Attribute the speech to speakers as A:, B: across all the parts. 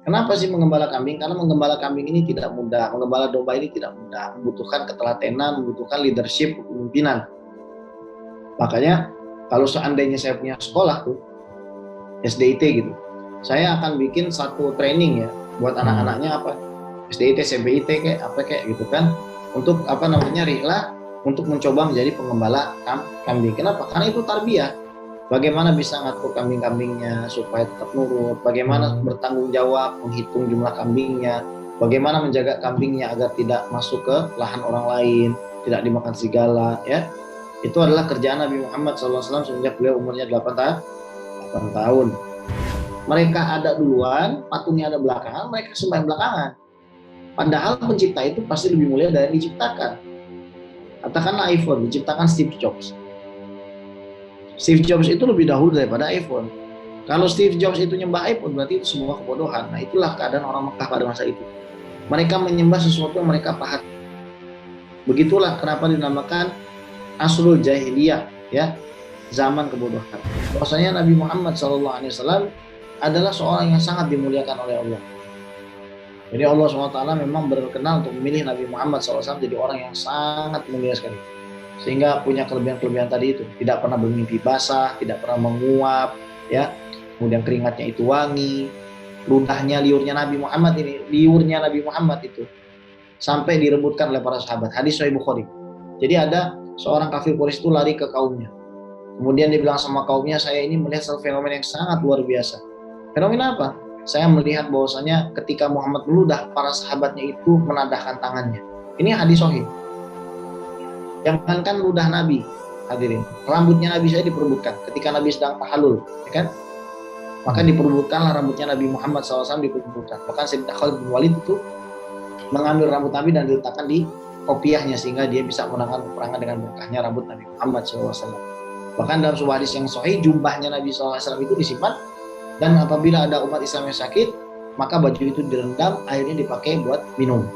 A: Kenapa sih menggembala kambing? Karena menggembala kambing ini tidak mudah, menggembala domba ini tidak mudah, membutuhkan ketelatenan, membutuhkan leadership, kepemimpinan. Makanya kalau seandainya saya punya sekolah tuh, SDIT gitu, saya akan bikin satu training ya buat anak-anaknya apa, SDIT, SMBIT kayak apa kayak gitu kan, untuk apa namanya rihlah untuk mencoba menjadi penggembala kambing. Kenapa? Karena itu tarbiyah. Bagaimana bisa ngatur kambing-kambingnya supaya tetap nurut, bagaimana bertanggung jawab menghitung jumlah kambingnya, bagaimana menjaga kambingnya agar tidak masuk ke lahan orang lain, tidak dimakan serigala, ya. Itu adalah kerjaan Nabi Muhammad SAW sejak beliau umurnya 8 tahun. Mereka ada duluan, patungnya ada belakangan, mereka sembah belakangan. Padahal pencipta itu pasti lebih mulia dari yang diciptakan. Katakanlah iPhone diciptakan Steve Jobs. Steve Jobs itu lebih dahulu daripada iPhone. Kalau Steve Jobs itu nyembah iPhone, berarti itu sebuah kebodohan. Nah, itulah keadaan orang Mekah pada masa itu. Mereka menyembah sesuatu yang mereka paham. Begitulah kenapa dinamakan Asrul Jahiliyah, ya, zaman kebodohan. Bahwasanya Nabi Muhammad SAW adalah seorang yang sangat dimuliakan oleh Allah. Jadi Allah SWT memang berkenan untuk memilih Nabi Muhammad SAW jadi orang yang sangat mulia sekali. Sehingga punya kelebihan-kelebihan tadi itu, tidak pernah bermimpi basah, tidak pernah menguap, ya, kemudian keringatnya itu wangi, ludahnya, liurnya Nabi Muhammad itu sampai direbutkan oleh para sahabat. Hadis Sahih Bukhari. Jadi ada seorang kafir Quraisy itu lari ke kaumnya, kemudian dia bilang sama kaumnya, saya ini melihat satu fenomena yang sangat luar biasa. Fenomena apa? Saya melihat bahwasanya ketika Muhammad meludah, para sahabatnya itu menadahkan tangannya. Ini hadis Sahih. Jangankan ludah Nabi, hadirin, rambutnya Nabi saya diperebutkan ketika Nabi sedang tahallul, ya kan? Maka diperebutkanlah rambutnya Nabi Muhammad SAW, diperebutkan. Bahkan Sayyidina Khalid bin Walid itu mengambil rambut Nabi dan diletakkan di kopiahnya sehingga dia bisa menangkan peperangan dengan berkahnya rambut Nabi Muhammad SAW. Bahkan dalam sebuah hadis yang sahih, jubahnya Nabi SAW itu disimpan, dan apabila ada umat Islam yang sakit, maka baju itu direndam, airnya dipakai buat minum.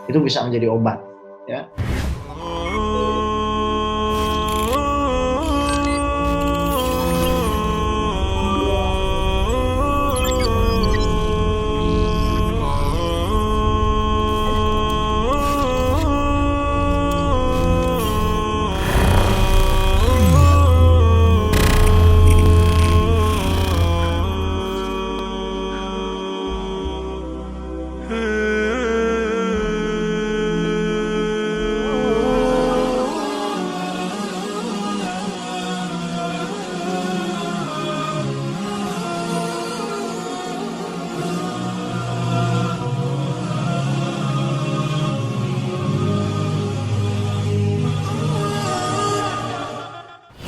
A: Itu bisa menjadi obat, ya.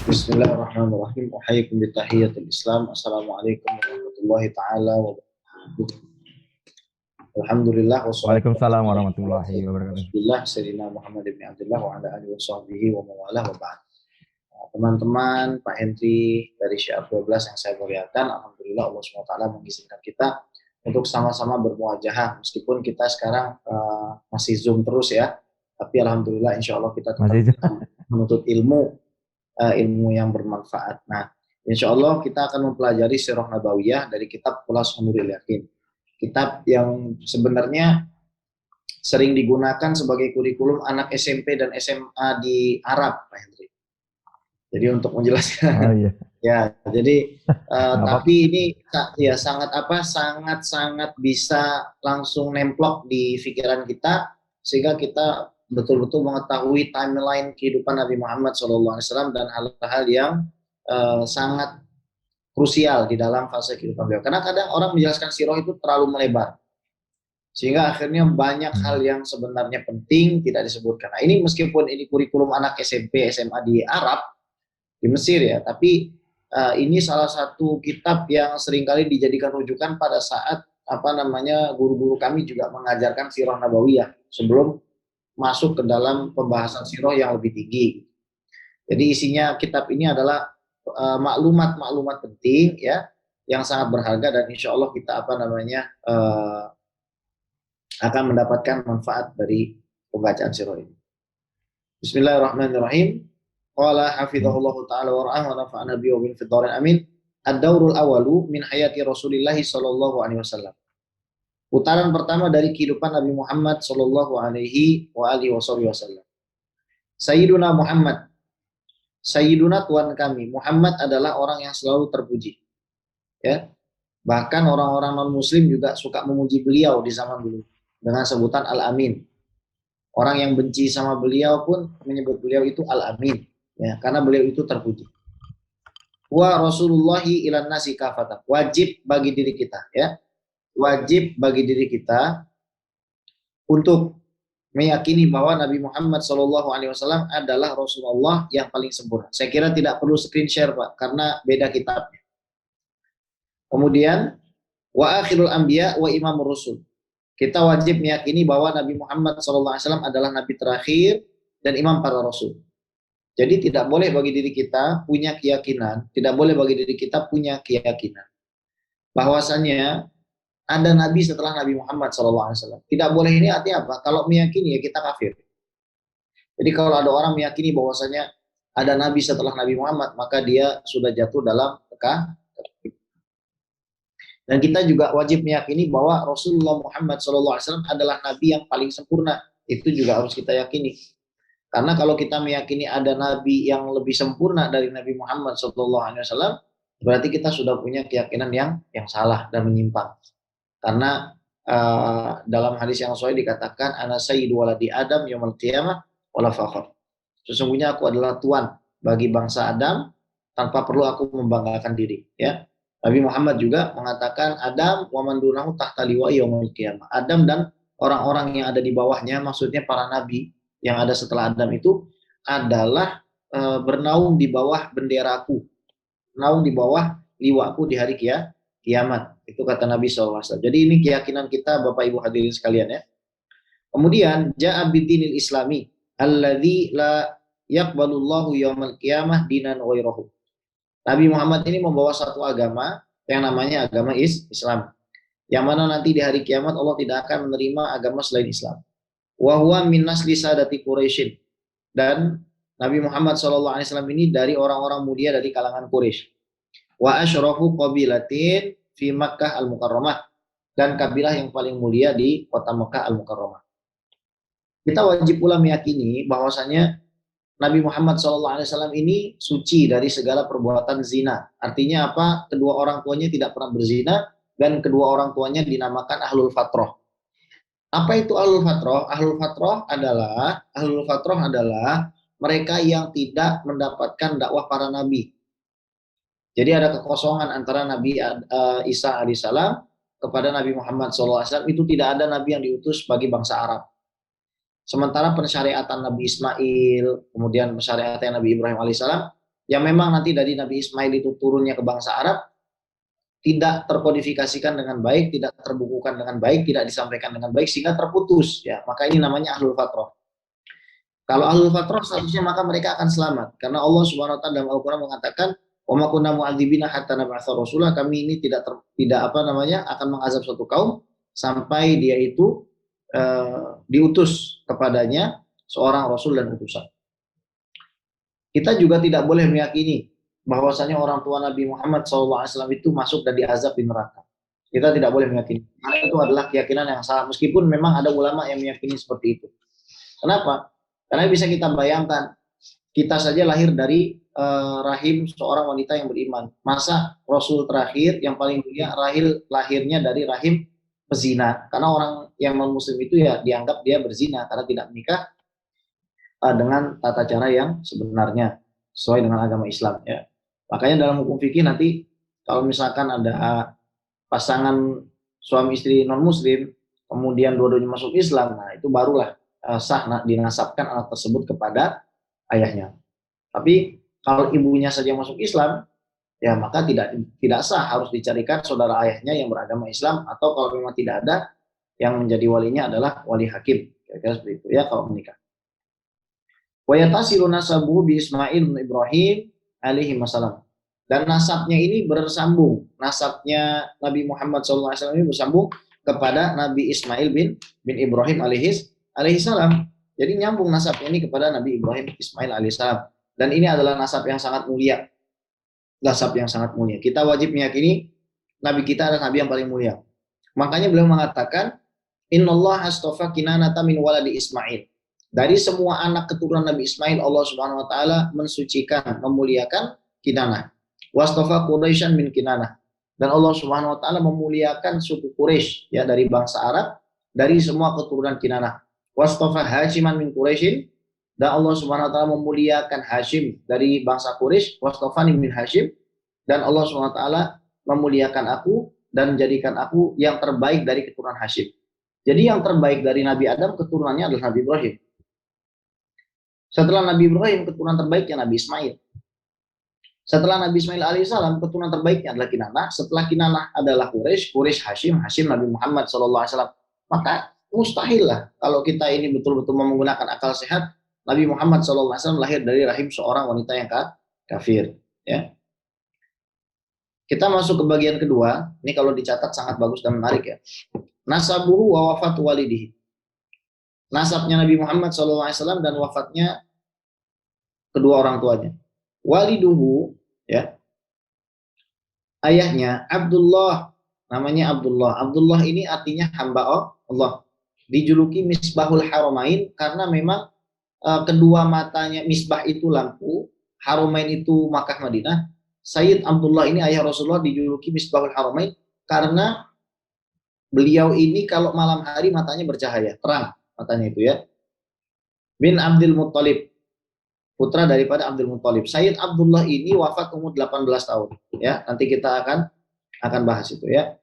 A: Bismillahirrahmanirrahim. Uhayyikum bitahiyatul Islam. Assalamualaikum warahmatullahi taala wabarakatuh. Alhamdulillah
B: Waalaikumsalam warahmatullahi wabarakatuh.
A: Bismillah Sayyidina Muhammad bin Abdullah wa ala alihi wa sahbihi wa mawalah wa ba'd. Teman-teman, Pak Hendri dari Syiar 12 yang saya muliakan, alhamdulillah Allah SWT mengizinkan kita untuk sama-sama bermuajahah meskipun kita sekarang masih Zoom terus ya. Tapi alhamdulillah insya Allah kita tetap menuntut ilmu yang bermanfaat. Nah, insya Allah kita akan mempelajari Sirah Nabawiyah dari kitab Khulasatul Nuril Yakin. Kitab yang sebenarnya sering digunakan sebagai kurikulum anak SMP dan SMA di Arab, Pak Hendri. Jadi untuk menjelaskan, ya, jadi tapi ini ya sangat bisa langsung nemplok di pikiran kita sehingga kita betul-betul mengetahui timeline kehidupan Nabi Muhammad SAW dan hal-hal yang sangat krusial di dalam fase kehidupan beliau. Karena kadang orang menjelaskan sirah itu terlalu melebar, sehingga akhirnya banyak hal yang sebenarnya penting tidak disebutkan. Nah, ini meskipun ini kurikulum anak SMP, SMA di Arab, di Mesir ya, tapi ini salah satu kitab yang seringkali dijadikan rujukan pada saat guru-guru kami juga mengajarkan sirah Nabawiyah sebelum masuk ke dalam pembahasan sirah yang lebih tinggi. Jadi isinya kitab ini adalah maklumat-maklumat penting ya, yang sangat berharga dan insya Allah kita akan mendapatkan manfaat dari pembacaan sirah ini. Bismillahirrahmanirrahim. Qala hafizahullahu ta'ala wa ra'ah wa nafa'ana bihi wa bil fiddarin amin. Ad-daurul awalu min hayati Rasulillah sallallahu alaihi wasallam. Putaran pertama dari kehidupan Nabi Muhammad Shallallahu Alaihi Wasallam. Sayyiduna Muhammad, Sayyiduna Tuhan kami. Muhammad adalah orang yang selalu terpuji. Ya, bahkan orang-orang non Muslim juga suka memuji beliau di zaman dulu dengan sebutan Al-Amin. Orang yang benci sama beliau pun menyebut beliau itu Al-Amin, ya, karena beliau itu terpuji. Wa Rasulullahi ilan nasi kafatan. Wajib bagi diri kita, ya. Wajib bagi diri kita untuk meyakini bahwa Nabi Muhammad SAW adalah Rasulullah yang paling sempurna. Saya kira tidak perlu screen share, Pak, karena beda kitabnya. Kemudian wa akhirul anbiya wa imamur rusul. Kita wajib meyakini bahwa Nabi Muhammad SAW adalah Nabi terakhir dan imam para rasul. Jadi tidak boleh bagi diri kita punya keyakinan, tidak boleh bagi diri kita punya keyakinan bahwasanya ada Nabi setelah Nabi Muhammad SAW. Tidak boleh ini artinya apa? Kalau meyakini ya kita kafir. Jadi kalau ada orang meyakini bahwasanya ada Nabi setelah Nabi Muhammad, maka dia sudah jatuh dalam kafir. Dan kita juga wajib meyakini bahwa Rasulullah Muhammad SAW adalah Nabi yang paling sempurna. Itu juga harus kita yakini. Karena kalau kita meyakini ada Nabi yang lebih sempurna dari Nabi Muhammad SAW, berarti kita sudah punya keyakinan yang salah dan menyimpang. Karena dalam hadis yang sahih dikatakan, Ana sayyidu waladi Adam yaumil qiyamah wala fakhr. Sesungguhnya aku adalah tuan bagi bangsa Adam tanpa perlu aku membanggakan diri. Ya. Nabi Muhammad juga mengatakan Adam wa man dunahu tahta liwa'i yaumil qiyamah. Adam dan orang-orang yang ada di bawahnya, maksudnya para nabi yang ada setelah Adam itu adalah bernaung di bawah benderaku, naung di bawah liwaku di hari kiamat. Itu kata Nabi SAW. Jadi ini keyakinan kita, Bapak Ibu hadirin sekalian, ya. Kemudian ja'a bidinil islami alladzi la yaqbalullahu yaumal qiyamah dinan ghairahu. Nabi Muhammad ini membawa satu agama yang namanya agama Islam. Yang mana nanti di hari kiamat Allah tidak akan menerima agama selain Islam. Wa huwa min nasli sadati Quraisy. Dan Nabi Muhammad SAW ini dari orang-orang mulia dari kalangan Quraisy. Wa asyrafu qabilatin fi Makkah al-Mukarramah. Dan kabilah yang paling mulia di kota Makkah al-Mukarramah. Kita wajib pula meyakini bahwasanya Nabi Muhammad SAW ini suci dari segala perbuatan zina. Artinya apa? Kedua orang tuanya tidak pernah berzina dan kedua orang tuanya dinamakan ahlul fatrah. Apa itu ahlul fatrah? Ahlul fatrah adalah mereka yang tidak mendapatkan dakwah para nabi. Jadi ada kekosongan antara Nabi Isa alaihissalam kepada Nabi Muhammad SAW. Itu tidak ada nabi yang diutus bagi bangsa Arab. Sementara pensyariatan Nabi Ismail, kemudian pensyariatan Nabi Ibrahim alaihissalam, yang memang nanti dari Nabi Ismail itu turunnya ke bangsa Arab, tidak terkodifikasikan dengan baik, tidak terbukukan dengan baik, tidak disampaikan dengan baik, sehingga terputus. Ya, maka ini namanya ahlul fatrah. Kalau ahlul fatrah seharusnya maka mereka akan selamat, karena Allah Subhanahu Wa Taala dalam Al-Quran mengatakan, "Wa ma kunna mu'adzibina hatta nab'atsa rasulah." Kami ini tidak akan mengazab suatu kaum sampai dia itu diutus kepadanya seorang rasul dan utusan. Kita juga tidak boleh meyakini bahwasanya orang tua Nabi Muhammad SAW itu masuk dan diazab di neraka. Kita tidak boleh meyakini. Karena itu adalah keyakinan yang salah. Meskipun memang ada ulama yang meyakini seperti itu. Kenapa? Karena bisa kita bayangkan, kita saja lahir dari rahim seorang wanita yang beriman. Masa Rasul terakhir yang paling mulia lahirnya dari rahim pezina, karena orang yang non muslim itu ya dianggap dia berzina karena tidak menikah dengan tata cara yang sebenarnya sesuai dengan agama Islam, ya. Makanya dalam hukum fikih nanti kalau misalkan ada pasangan suami istri non muslim kemudian dua-duanya masuk Islam, nah itu barulah sah dinasabkan anak tersebut kepada ayahnya. Tapi kalau ibunya saja masuk Islam, ya maka tidak sah, harus dicarikan saudara ayahnya yang beragama Islam, atau kalau memang tidak ada, yang menjadi walinya adalah wali hakim, kira-kira seperti itu ya kalau menikah. Wa yatasilu nasabuhu bi Ismail bin Ibrahim alaihi wasallam. Dan nasabnya ini bersambung, nasabnya Nabi Muhammad SAW ini bersambung kepada Nabi Ismail bin Ibrahim alaihi salam. Jadi nyambung nasabnya ini kepada Nabi Ibrahim Ismail alaihi salam. Dan ini adalah nasab yang sangat mulia. Nasab yang sangat mulia. Kita wajib meyakini Nabi kita adalah Nabi yang paling mulia. Makanya beliau mengatakan, Innallaha astafa Kinanata min waladi Ismail. Dari semua anak keturunan Nabi Ismail, Allah Subhanahu wa taala mensucikan, memuliakan Kinanah. Wastafa Quraisyan min Kinanah. Dan Allah Subhanahu wa taala memuliakan suku Quraisy ya dari bangsa Arab dari semua keturunan Kinanah. Wastafa Hashiman min Quraisyin, dan Allah Subhanahu wa taala memuliakan Hashim dari bangsa Quraisy. Wastafani min Hashim, dan Allah Subhanahu wa taala memuliakan aku dan menjadikan aku yang terbaik dari keturunan Hashim. Jadi yang terbaik dari Nabi Adam keturunannya adalah Nabi Ibrahim. Setelah Nabi Ibrahim, keturunan terbaiknya Nabi Ismail. Setelah Nabi Ismail alaihissalam, keturunan terbaiknya adalah Kinanah. Setelah Kinanah adalah Quraisy, Quraisy Hashim, Hashim Nabi Muhammad SAW. Maka mustahil lah kalau kita ini betul-betul menggunakan akal sehat, Nabi Muhammad SAW lahir dari rahim seorang wanita yang kafir. Ya. Kita masuk ke bagian kedua. Ini kalau dicatat sangat bagus dan menarik ya. Nasabuhu wa wafatu walidihi. Nasabnya Nabi Muhammad SAW dan wafatnya kedua orang tuanya. Waliduhu, ya, ayahnya Abdullah, namanya Abdullah. Abdullah ini artinya hamba Allah. Dijuluki Misbahul Haramain karena memang kedua matanya, misbah itu lampu, Haramain itu Makkah Madinah. Sayyid Abdullah ini ayah Rasulullah dijuluki Misbahul Haramain karena beliau ini kalau malam hari matanya bercahaya, terang matanya itu ya. Bin Abdul Muttalib, putra daripada Abdul Muttalib. Sayyid Abdullah ini wafat umur 18 tahun. Ya, nanti kita akan bahas itu ya.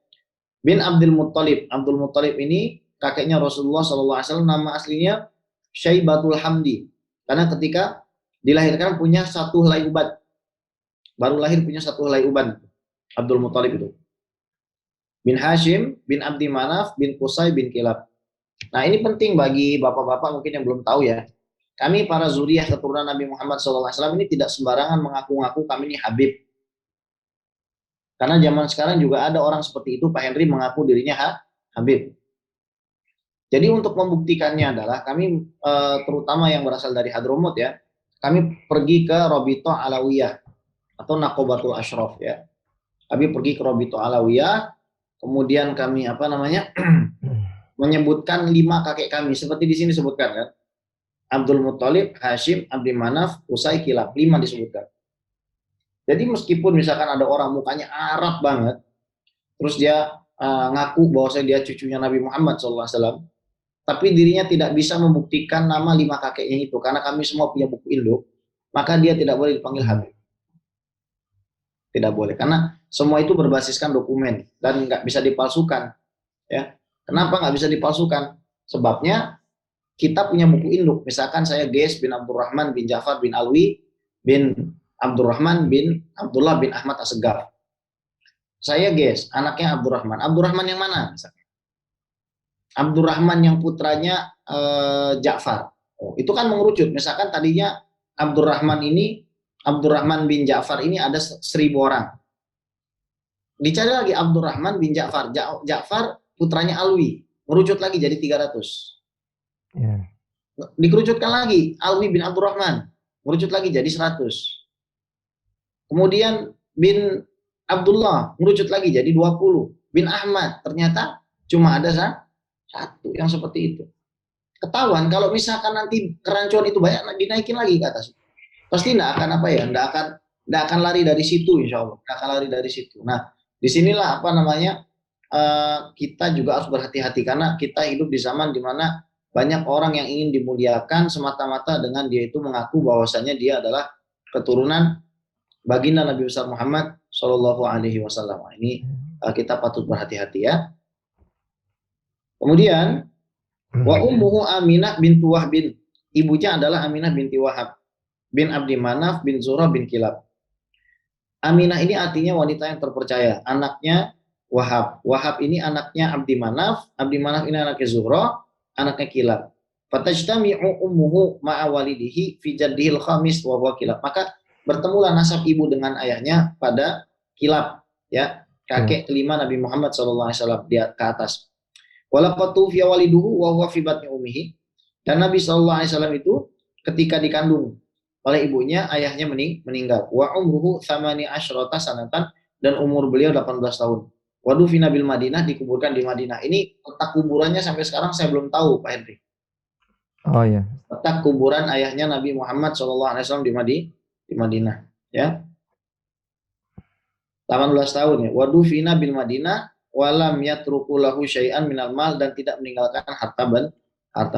A: Bin Abdul Muttalib. Abdul Muttalib ini kakeknya Rasulullah SAW. Nama aslinya Syaibatul Hamdi. Karena ketika dilahirkan punya satu helai uban. Baru lahir punya satu helai uban. Abdul Muttalib itu. Bin Hashim, bin Abdi Manaf, bin Qusay, bin Kilab. Nah ini penting bagi bapak-bapak mungkin yang belum tahu ya. Kami para zuriyah keturunan Nabi Muhammad SAW ini tidak sembarangan mengaku-ngaku kami ini Habib. Karena zaman sekarang juga ada orang seperti itu, Pak Henry mengaku dirinya Habib. Jadi untuk membuktikannya adalah kami terutama yang berasal dari Hadramut ya, kami pergi ke Robito Alawiyah atau Nakobatul Ashraf ya. Kami pergi ke Robito Alawiyah, kemudian kami menyebutkan 5 kakek kami seperti di sini disebutkan kan. Abdul Muttalib, Hashim, Abdi Manaf, Qusay, Kilab, 5 disebutkan. Jadi meskipun misalkan ada orang mukanya Arab banget, terus dia ngaku bahwasanya dia cucunya Nabi Muhammad SAW, tapi dirinya tidak bisa membuktikan nama 5 kakeknya itu, karena kami semua punya buku induk, maka dia tidak boleh dipanggil Habib. Tidak boleh, karena semua itu berbasiskan dokumen dan nggak bisa dipalsukan. Ya, kenapa nggak bisa dipalsukan? Sebabnya kita punya buku induk. Misalkan saya Ges bin Abdurrahman bin Ja'far bin Alwi bin Abdurrahman bin Abdullah bin Ahmad Assegaf. Saya Ges, anaknya Abdurrahman. Abdurrahman yang mana? Misalkan Abdurrahman yang putranya Ja'far. Oh, itu kan mengerucut. Misalkan tadinya Abdurrahman bin Ja'far ini ada 1000 orang. Dicari lagi Abdurrahman bin Ja'far. Ja'far putranya Alwi. Merucut lagi jadi 300. Yeah. Dikerucutkan lagi Alwi bin Abdurrahman, merucut lagi jadi 100. Kemudian bin Abdullah merucut lagi jadi 20. Bin Ahmad ternyata cuma ada 1 yang seperti itu. Ketahuan kalau misalkan nanti kerancuan itu banyak dinaikin lagi ke atas. Pasti enggak akan enggak akan lari dari situ insyaallah. Enggak akan lari dari situ. Nah, disinilah kita juga harus berhati-hati karena kita hidup di zaman di mana banyak orang yang ingin dimuliakan semata-mata dengan dia itu mengaku bahwasanya dia adalah keturunan baginda Nabi besar Muhammad Shallallahu Alaihi Wasallam. Ini kita patut berhati-hati ya. Kemudian wa ummuhu Aminah bintu Wahb, ibunya adalah Aminah binti Wahab bin Abdi Manaf bin Zuhrah bin Kilab. Aminah ini artinya wanita yang terpercaya, anaknya Wahab. Wahab ini anaknya Abdi Manaf ini anaknya Zuhrah, anaknya Kilab. Fatajtami'u ummuhu ma'a walidihi fi jaddihil khamis wa huwa Kilab. Maka bertemulah nasab ibu dengan ayahnya pada Kilab, ya, kakek kelima Nabi Muhammad SAW di ke atas. Walaqad tufiya waliduhu wa huwa fi batni ummihi. Dan Nabi SAW itu ketika dikandung oleh ibunya, ayahnya meninggal. Wa umruhu thamani asyrata sanatan, dan umur beliau 18 tahun. Wadufina bil Madinah, dikuburkan di Madinah. Ini letak kuburannya sampai sekarang saya belum tahu, Pak Henry.
B: Oh iya.
A: Letak kuburan ayahnya Nabi Muhammad SAW di Madinah. Ya, 18 tahun ya. Wadufina bil Madinah walam yatruku lahu syai'an minal mal, dan tidak meninggalkan harta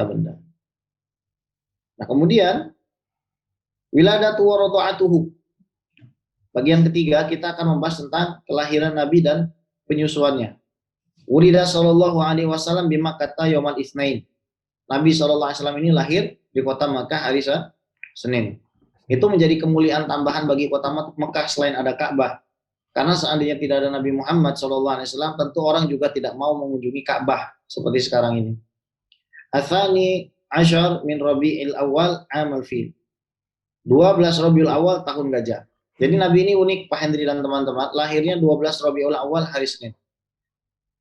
A: benda. Nah, kemudian wiladatu wa radha'atuhu. Bagian ketiga kita akan membahas tentang kelahiran Nabi dan penyusuannya. Wulida sallallahu alaihi wasallam di Makkah yaumal itsnain. Nabi sallallahu alaihi wasallam ini lahir di kota Makkah hari Senin. Itu menjadi kemuliaan tambahan bagi kota Makkah selain ada Ka'bah. Karena seandainya tidak ada Nabi Muhammad sallallahu alaihi wasallam, tentu orang juga tidak mau mengunjungi Ka'bah seperti sekarang ini. Atsani asyar min Rabiul Awal amal fil. 12 Rabiul Awal tahun gajah. Jadi Nabi ini unik, Pak Hendri dan teman-teman. Lahirnya 12 Rabiul Awal hari Senin.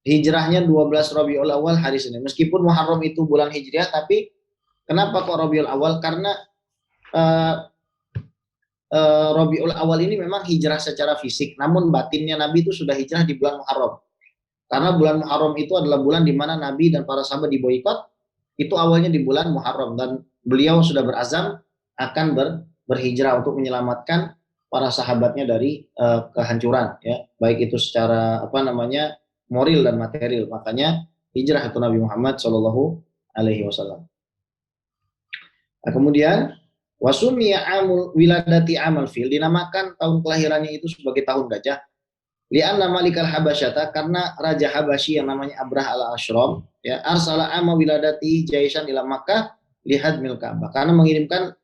A: Hijrahnya 12 Rabiul Awal hari Senin. Meskipun Muharram itu bulan Hijriah, tapi kenapa kok Rabiul Awal? Karena Rabiul Awal ini memang hijrah secara fisik, namun batinnya Nabi itu sudah hijrah di bulan Muharram. Karena bulan Muharram itu adalah bulan di mana Nabi dan para sahabat diboikot. Itu awalnya di bulan Muharram, dan beliau sudah berazam akan berhijrah untuk menyelamatkan para sahabatnya dari kehancuran, ya, baik itu secara moral dan material. Makanya hijrah itu Nabi Muhammad Shallallahu Alaihi Wasallam. Nah, kemudian wasumiya amul wiladati amal fil, dinamakan tahun kelahirannya itu sebagai tahun gajah. Li'anna malikal habasyata, karena raja Habasyi yang namanya Abraha al-Ashram, ya, arsala amma wiladati jaisan ila Makkah lihadmil Ka'bah, karena mengirimkan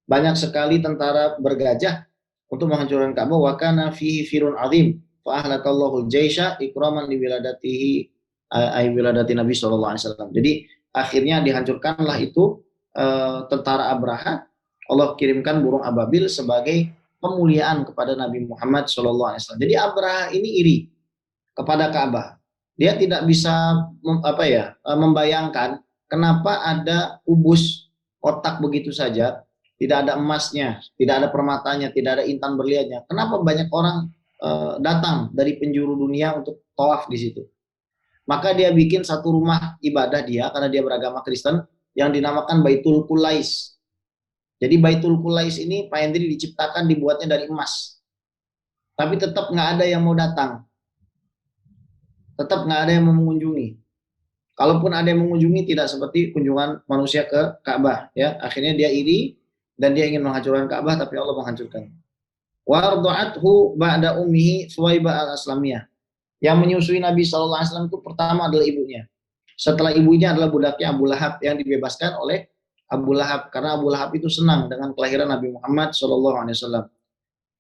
A: banyak sekali tentara bergajah untuk menghancurkan Ka'bah. Wa kana fihi firun azim fa ahlakallahu jaisha ikraman li wiladatihi ay wiladati Nabi sallallahu alaihi wasallam. Jadi akhirnya dihancurkanlah itu tentara Abraha. Allah kirimkan burung ababil sebagai pemuliaan kepada Nabi Muhammad SAW. Jadi Abraha ini iri kepada Ka'bah. Dia tidak bisa membayangkan kenapa ada kubus kotak begitu saja, tidak ada emasnya, tidak ada permatanya, tidak ada intan berliannya. Kenapa banyak orang datang dari penjuru dunia untuk tawaf di situ? Maka dia bikin satu rumah ibadah dia, karena dia beragama Kristen, yang dinamakan Baitul Qulais. Jadi Baitul Qulais ini, Pak Hendri, diciptakan, dibuatnya dari emas. Tapi tetap nggak ada yang mau datang. Tetap nggak ada yang mau mengunjungi. Kalaupun ada yang mengunjungi, tidak seperti kunjungan manusia ke Ka'bah. Ya, akhirnya dia iri dan dia ingin menghancurkan Ka'bah, tapi Allah menghancurkan. Warda'athu ba'da ummihi Suwaibah al-Aslamiyah. Yang menyusui Nabi SAW itu pertama adalah ibunya. Setelah ibunya adalah budaknya Abu Lahab, yang dibebaskan oleh Abu Lahab, karena Abu Lahab itu senang dengan kelahiran Nabi Muhammad SAW.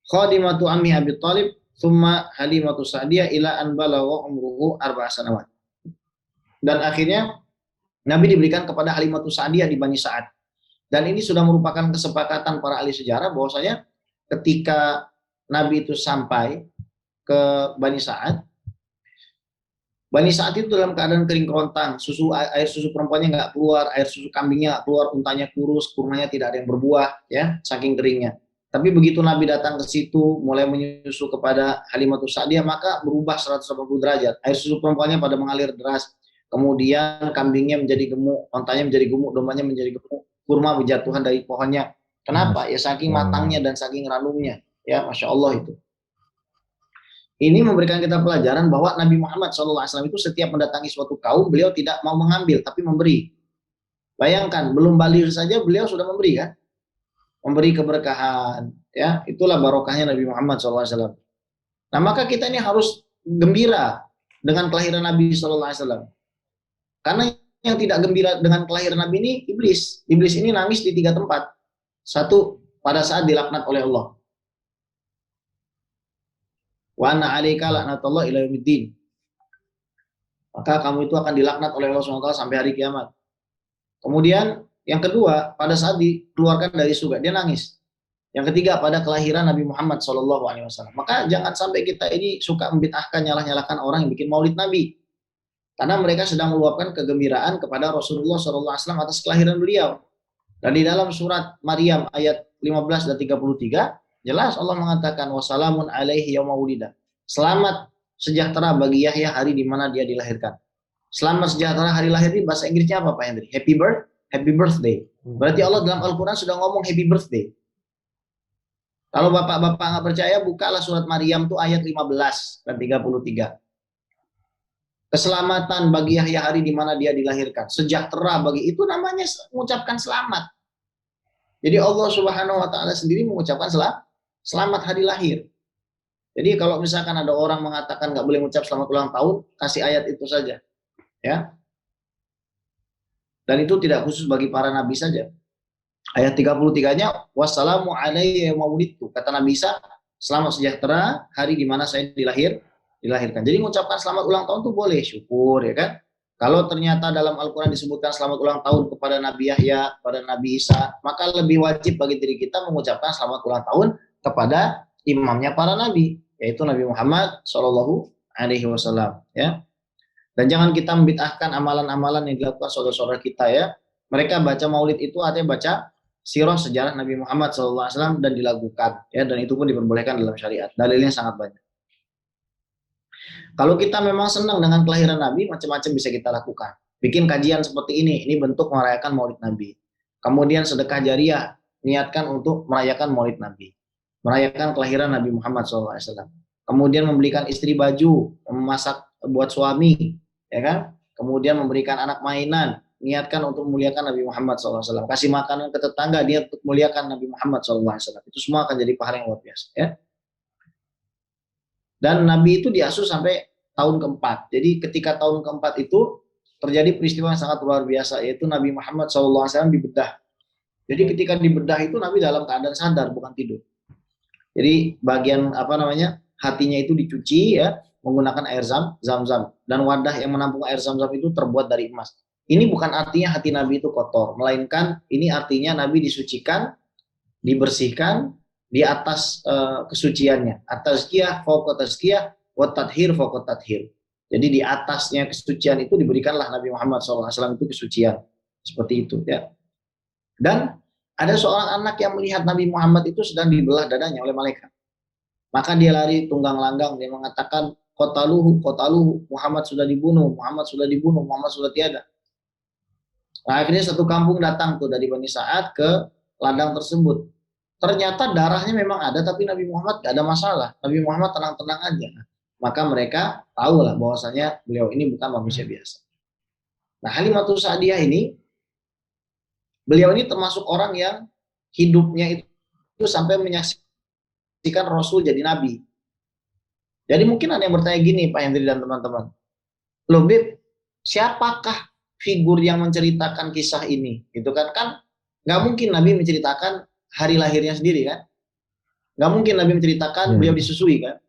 A: Khadimatu ammi Abi Thalib, thumma Halimatu Sa'diyah ila an balagha umruhu 4 sanawat. Dan akhirnya Nabi diberikan kepada Halimatu Sa'diyah di Bani Sa'ad. Dan ini sudah merupakan kesepakatan para ahli sejarah bahwasanya ketika Nabi itu sampai ke Bani Sa'ad, Bani Sa'ad itu dalam keadaan kering kerontang, air susu perempuannya nggak keluar, air susu kambingnya nggak keluar, untanya kurus, kurmanya tidak ada yang berbuah, ya, saking keringnya. Tapi begitu Nabi datang ke situ, mulai menyusu kepada Halimatus Sa'diyah, maka berubah 180 derajat. Air susu perempuannya pada mengalir deras, kemudian kambingnya menjadi gemuk, untanya menjadi gemuk, dombanya menjadi gemuk, kurma berjatuhan dari pohonnya. Kenapa? Ya saking matangnya dan saking ranumnya, ya, Masya Allah itu. Ini memberikan kita pelajaran bahwa Nabi Muhammad SAW itu setiap mendatangi suatu kaum, beliau tidak mau mengambil, tapi memberi. Bayangkan, belum baligh saja beliau sudah memberi, kan? Memberi keberkahan, ya. Itulah barokahnya Nabi Muhammad SAW. Nah, maka kita ini harus gembira dengan kelahiran Nabi SAW. Karena yang tidak gembira dengan kelahiran Nabi ini iblis. Iblis ini nangis di 3 tempat. Satu, pada saat dilaknat oleh Allah. Wa anna 'alaika laknatullah ila yaumiddin. Maka kamu itu akan dilaknat oleh Allah SWT sampai hari kiamat. Kemudian yang kedua, pada saat dikeluarkan dari surga, dia nangis. Yang ketiga, pada kelahiran Nabi Muhammad SAW. Maka jangan sampai kita ini suka membid'ahkan, nyalah-nyalahkan orang yang bikin maulid Nabi. Karena mereka sedang meluapkan kegembiraan kepada Rasulullah SAW atas kelahiran beliau. Dan di dalam surat Maryam ayat 15 dan 33, jelas Allah mengatakan wassalamun alaihi yauma wulida. Selamat sejahtera bagi Yahya hari di mana dia dilahirkan. Selamat sejahtera hari lahir ini bahasa Inggrisnya apa Pak Hendri? Happy birthday. Berarti Allah dalam Al-Quran sudah ngomong happy birthday. Kalau bapak-bapak nggak percaya, bukalah surat Maryam tuh ayat 15 dan 33. Keselamatan bagi Yahya hari di mana dia dilahirkan. Sejahtera bagi itu namanya mengucapkan selamat. Jadi Allah Subhanahu wa taala sendiri mengucapkan selamat hari lahir. Jadi kalau misalkan ada orang mengatakan nggak boleh mengucap selamat ulang tahun, kasih ayat itu saja. Ya. Dan itu tidak khusus bagi para nabi saja. Ayat 33-nya wassalamu alayya yauma wulidtu. Kata Nabi Isa, selamat sejahtera hari di mana saya dilahirkan. Jadi mengucapkan selamat ulang tahun itu boleh, syukur ya kan. Kalau ternyata dalam Al-Qur'an disebutkan selamat ulang tahun kepada Nabi Yahya, kepada Nabi Isa, maka lebih wajib bagi diri kita mengucapkan selamat ulang tahun kepada imamnya para nabi, yaitu Nabi Muhammad Shallallahu alaihi wasallam ya. Dan jangan kita membid'ahkan amalan-amalan yang dilakukan saudara-saudara kita ya. Mereka baca maulid itu artinya baca sirah sejarah Nabi Muhammad SAW dan dilakukan ya, dan itu pun diperbolehkan dalam syariat. Dalilnya sangat banyak. Kalau kita memang senang dengan kelahiran Nabi, macam-macam bisa kita lakukan. Bikin kajian seperti ini bentuk merayakan maulid Nabi. Kemudian sedekah jariah, niatkan untuk merayakan maulid Nabi, merayakan kelahiran Nabi Muhammad SAW. Kemudian membelikan istri baju, memasak buat suami, ya kan? Kemudian memberikan anak mainan, niatkan untuk memuliakan Nabi Muhammad SAW. Kasih makanan ke tetangga, dia untuk memuliakan Nabi Muhammad SAW. Itu semua akan jadi pahala yang luar biasa. Ya. Dan Nabi itu diasuh sampai tahun keempat. Jadi ketika tahun keempat itu terjadi peristiwa yang sangat luar biasa, yaitu Nabi Muhammad SAW dibedah. Jadi ketika dibedah itu Nabi dalam keadaan sadar, bukan tidur. Jadi bagian hatinya itu dicuci ya, menggunakan air zam-zam, dan wadah yang menampung air zam-zam itu terbuat dari emas. Ini bukan artinya hati Nabi itu kotor, melainkan ini artinya Nabi disucikan, dibersihkan di atas kesuciannya. At-tazkiyah fawqa tazkiyah wa tathhir fawqa tathhir. Jadi di atasnya kesucian itu diberikanlah Nabi Muhammad SAW itu kesucian. Seperti itu ya. Dan ada seorang anak yang melihat Nabi Muhammad itu sedang dibelah dadanya oleh malaikat. Maka dia lari tunggang langgang, dia mengatakan qataluhu, Muhammad sudah dibunuh, Muhammad sudah dibunuh, Muhammad sudah tiada. Nah, akhirnya satu kampung datang tuh dari Bani Sa'ad ke ladang tersebut. Ternyata darahnya memang ada, tapi Nabi Muhammad gak ada masalah. Nabi Muhammad tenang-tenang aja. Maka mereka tahu lah bahwasanya beliau ini bukan manusia biasa. Nah, Halimatus Sa'diyah ini, beliau ini termasuk orang yang hidupnya itu sampai menyaksikan Rasul jadi Nabi. Jadi mungkin ada yang bertanya gini, Pak Hendri dan teman-teman. Loh, Bib, siapakah figur yang menceritakan kisah ini? Gitu kan? Kan nggak mungkin Nabi menceritakan hari lahirnya sendiri kan? Nggak mungkin Nabi menceritakan beliau disusui kan?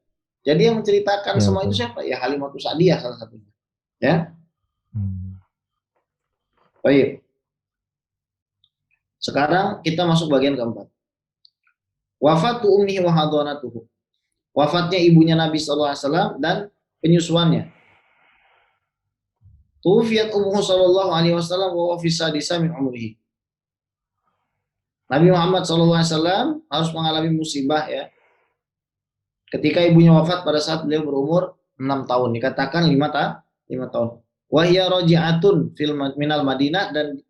A: Jadi yang menceritakan semua itu siapa? Ya Halimatus Sa'diyah salah satunya. Ya. Baik. Sekarang kita masuk bagian keempat. Wafatu ummihi wa hadwanatuhu. Wafatnya ibunya Nabi SAW dan penyusuannya. Tufiyat ummuhu sallallahu alaihi wasallam wa fi sadisa min umrihi. Nabi Muhammad SAW harus mengalami musibah ya. Ketika ibunya wafat pada saat beliau berumur 6 tahun, dikatakan 5 tahun. Wahya raji'atun fil minal Madinah, dan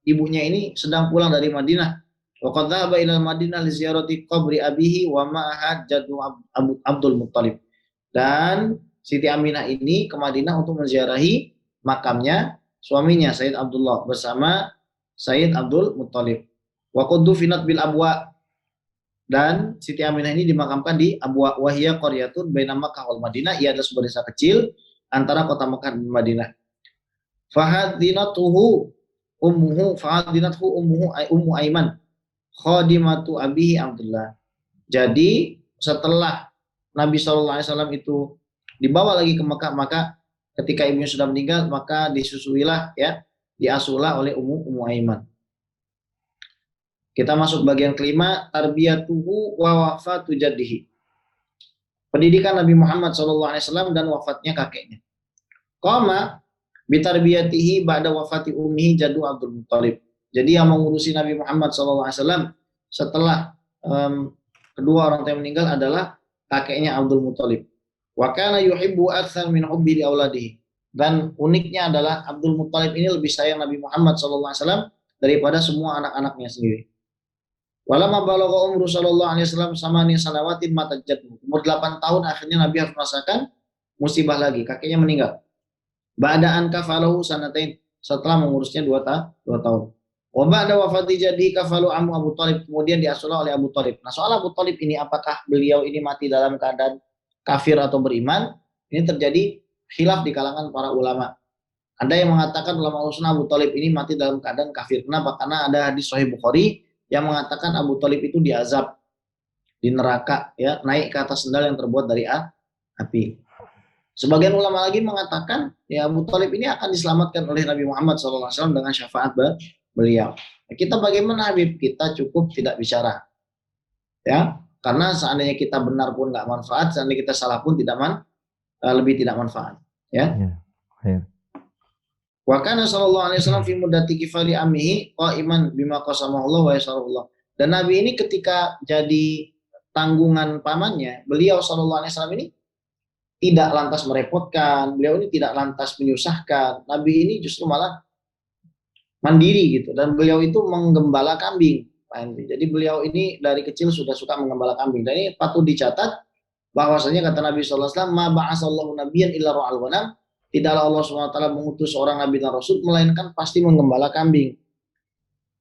A: ibunya ini sedang pulang dari Madinah. Wa qad dhahaba ila Madinah li ziyarati qabri abihi wa ma'aha jaddu Abdul Muttalib. Dan Siti Aminah ini ke Madinah untuk menziarahi makamnya suaminya Sayyid Abdullah bersama Sayyid Abdul Muttalib. Wa qad dufinat bil Abwa, dan Siti Aminah ini dimakamkan di Abwa, wahya qaryatun baina Makkah wal Madinah. Ia adalah sebuah desa kecil antara kota Makkah dan Madinah. Fahadinatuhu ummu Aiman khadimatu abihi Abdullah. Jadi setelah Nabi SAW itu dibawa lagi ke Mekah, maka ketika ibunya sudah meninggal, maka disusuilah ya, diasuhlah oleh Ummu Aiman. Kita masuk bagian kelima, tarbiyatuhu wa wafatu jaddihi. Pendidikan Nabi Muhammad SAW dan wafatnya kakeknya. Qama bitarbiyatihi ba'da wafati ummihi jaddu Abdul Muttalib. Jadi yang mengurusi Nabi Muhammad SAW setelah kedua orang tua yang meninggal adalah kakeknya Abdul Muttalib. Wa kana yuhibbu aktsar min hubbi li auladihi. Dan uniknya adalah Abdul Muthalib ini lebih sayang Nabi Muhammad SAW daripada semua anak-anaknya sendiri. Walamma balagha umru sallallahu alaihi wasallam samani sanawatin mata jaddu. Umur 8 tahun akhirnya Nabi harus merasakan musibah lagi, kakeknya meninggal. Ba'da'an kafalahu sanatain, setelah mengurusnya 2 tahun. Wa ba'da wafati jadi kafalu ammu Abu Thalib, kemudian diasuh oleh Abu Thalib. Nah, soal Abu Thalib ini apakah beliau ini mati dalam keadaan kafir atau beriman? Ini terjadi khilaf di kalangan para ulama. Ada yang mengatakan ulama sunnah Abu Thalib ini mati dalam keadaan kafir. Kenapa? Karena ada hadis Sahih Bukhari yang mengatakan Abu Thalib itu diazab di neraka, ya, naik ke atas sendal yang terbuat dari api. Sebagian ulama lagi mengatakan ya Abu Thalib ini akan diselamatkan oleh Nabi Muhammad SAW dengan syafaat beliau. Kita bagaimana Habib? Kita cukup tidak bicara, ya, karena seandainya kita benar pun nggak manfaat, seandainya kita salah pun lebih tidak manfaat, ya.
B: Ya.
A: Wa kana sallallahu alaihi wasallam fi muddati kifali ammihi qa'iman bima qasamahu Allah wa yasarullah. Dan Nabi ini ketika jadi tanggungan pamannya, beliau sallallahu alaihi wasallam ini tidak lantas merepotkan, beliau ini tidak lantas menyusahkan. Nabi ini justru malah mandiri gitu, dan beliau itu menggembala kambing. Jadi beliau ini dari kecil sudah suka menggembala kambing. Dan ini patut dicatat bahwasanya kata Nabi sallallahu alaihi wasallam, "Ma ba'asallahu nabiyyan illa ra'al ghanam." Tidaklah Allah SWT mengutus seorang nabi dan rasul melainkan pasti menggembala kambing.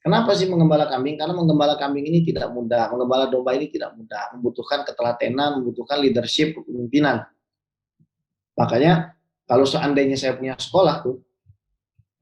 A: Kenapa sih menggembala kambing? Karena menggembala kambing ini tidak mudah, menggembala domba ini tidak mudah, membutuhkan ketelatenan, membutuhkan leadership, kepemimpinan. Makanya kalau seandainya saya punya sekolah tuh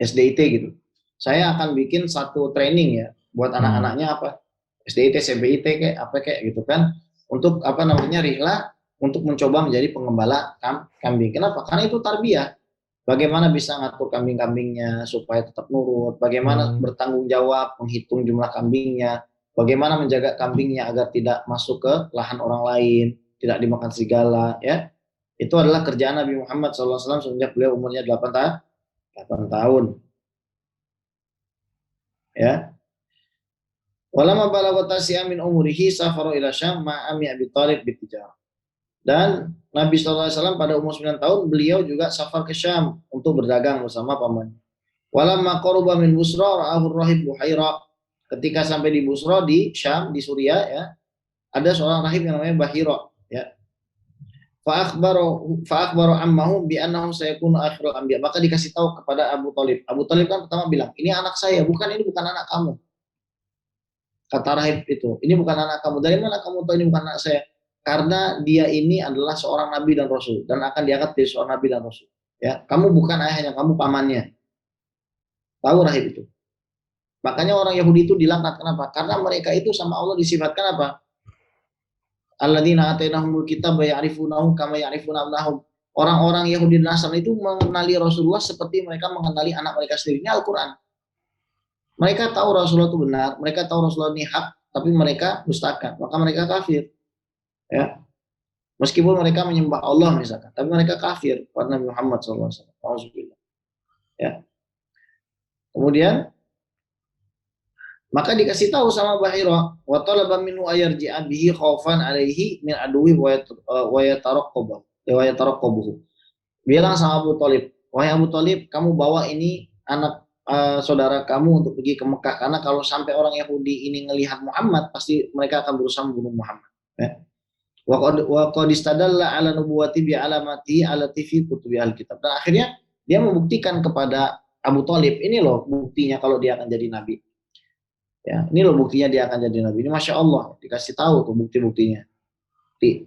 A: SDIT gitu, saya akan bikin satu training ya buat anak-anaknya apa, SDIT, CBIT kayak apa kayak gitu kan, untuk apa namanya rihlah untuk mencoba menjadi penggembala kambing. Kenapa? Karena itu tarbiyah. Bagaimana bisa ngatur kambing-kambingnya supaya tetap nurut, bagaimana bertanggung jawab menghitung jumlah kambingnya, bagaimana menjaga kambingnya agar tidak masuk ke lahan orang lain, tidak dimakan serigala, ya. Itu adalah kerjaan Nabi Muhammad SAW sejak beliau umurnya 8 tahun. Ya. Walamma balagha tasya min umurihi safaru ila Syam ma'ami Abi Thalib bitijarah. Dan Nabi SAW pada umur 9 tahun beliau juga safar ke Syam untuk berdagang bersama pamannya. Walamma qaruba min Busra ra'ahu rahib Buhaira. Ketika sampai di Busra di Syam di Suriah, ya, ada seorang rahib yang namanya Bahira, ya. Fa akhbaru ammahu bi annahu sayakunu akhirul anbiya. Maka dikasih tahu kepada Abu Thalib. Abu Thalib kan pertama bilang, "Ini anak saya, ini bukan anak kamu." Kata rahib itu, "Ini bukan anak kamu. Dari mana kamu tahu ini bukan anak saya?" Karena dia ini adalah seorang nabi dan rasul dan akan diangkat jadi seorang nabi dan rasul. Ya, kamu bukan ayahnya, kamu pamannya. Tahu rahib itu. Makanya orang Yahudi itu dilaknat. Kenapa? Karena mereka itu sama Allah disifatkan apa? Alladzina atainahumul kitaba ya'rifunahu kama ya'rifuna abnahum. Orang-orang Yahudi dan Nasrani itu mengenali Rasulullah seperti mereka mengenali anak mereka sendiri. Ini Al-Quran. Mereka tahu Rasulullah itu benar, mereka tahu Rasulullah ini hak, tapi mereka dustakan, maka mereka kafir. Ya, meskipun mereka menyembah Allah misalkan, tapi mereka kafir kepada Nabi Muhammad SAW. Ya. Kemudian maka dikasih tahu sama Bahira, wa talaba minhu ayarji'a bihi khaufan alaihi min aduwi wa yataraqqabuhu. Bilang sama Abu Thalib, "Wahai Abu Thalib, kamu bawa ini anak saudara kamu untuk pergi ke Mekah, karena kalau sampai orang Yahudi ini ngelihat Muhammad pasti mereka akan berusaha membunuh Muhammad." Ya. Wa qad istadalla ala nubuwati bi alamati alati fi kutubi alkitab. Dan akhirnya dia membuktikan kepada Abu Thalib, ini loh buktinya kalau dia akan jadi nabi. Ya, ini loh buktinya dia akan jadi nabi. Ini Masya Allah, dikasih tahu tuh bukti-buktinya.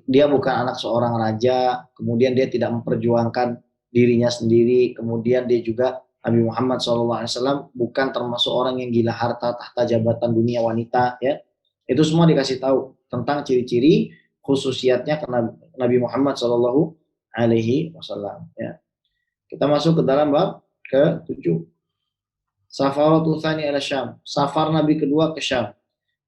A: Dia bukan anak seorang raja, kemudian dia tidak memperjuangkan dirinya sendiri, kemudian dia juga Nabi Muhammad SAW bukan termasuk orang yang gila harta, tahta jabatan dunia wanita, ya. Itu semua dikasih tahu tentang ciri-ciri khususiatnya karena Nabi Muhammad Shallallahu Alaihi Wasallam. Ya. Kita masuk ke dalam bab ke-7. Safaratul tsani ila Syam. Safar Nabi kedua ke Syam.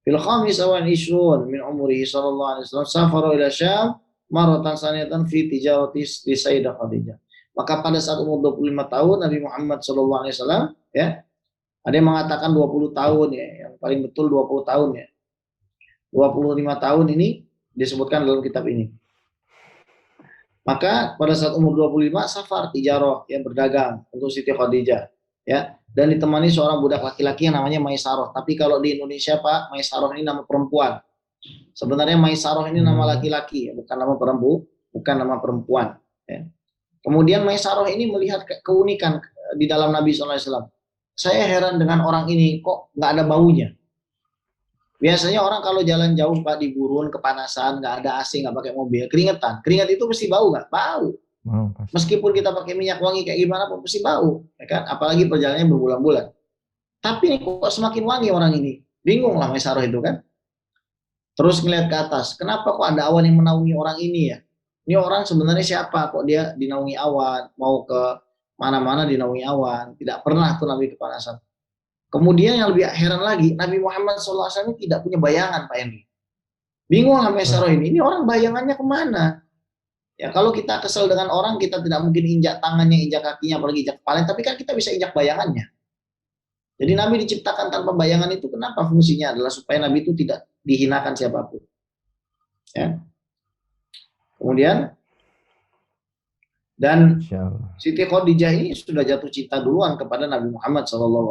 A: Fil khamis awan ishrun min umrihi sallallahu alaihi wasallam safara ila Syam maratan saniyatan fi tijarati li Sayyidah Khadijah. Maka pada saat umur 25 tahun Nabi Muhammad sallallahu alaihi wasallam, ya. Ada yang mengatakan 20 tahun, ya, yang paling betul 20 tahun, ya. 25 tahun ini disebutkan dalam kitab ini. Maka pada saat umur 25 safar tijarah, ya berdagang untuk Siti Khadijah, ya, dan ditemani seorang budak laki-laki yang namanya Maisaroh. Tapi kalau di Indonesia Pak, Maisaroh ini nama perempuan. Sebenarnya Maisaroh ini nama laki-laki, bukan nama perempuan, bukan nama perempuan. Ya. Kemudian Maisaroh ini melihat keunikan di dalam Nabi SAW. Saya heran dengan orang ini, kok nggak ada baunya. Biasanya orang kalau jalan jauh Pak, di gurun, kepanasan, nggak ada AC, nggak pakai mobil, keringetan. Keringat itu mesti bau nggak? Bau. Meskipun kita pakai minyak wangi kayak gimana pun mesti bau, ya kan? Apalagi perjalanannya berbulan-bulan. Tapi ini kok semakin wangi orang ini. Bingung lah Maisaroh itu kan. Terus ngeliat ke atas, kenapa kok ada awan yang menaungi orang ini ya? Ini orang sebenarnya siapa? Kok dia dinaungi awan, mau ke mana-mana dinaungi awan. Tidak pernah tuh Nabi kepanasan. Kemudian yang lebih heran lagi, Nabi Muhammad SAW tidak punya bayangan Pak Henry. Bingung lah Maisaroh ini orang bayangannya kemana? Ya kalau kita kesel dengan orang, kita tidak mungkin injak tangannya, injak kakinya, apalagi injak kepala, tapi kan kita bisa injak bayangannya. Jadi Nabi diciptakan tanpa bayangan itu kenapa? Fungsinya adalah supaya Nabi itu tidak dihinakan siapapun. Ya. Kemudian dan Siti Khadijah ini sudah jatuh cinta duluan kepada Nabi Muhammad SAW,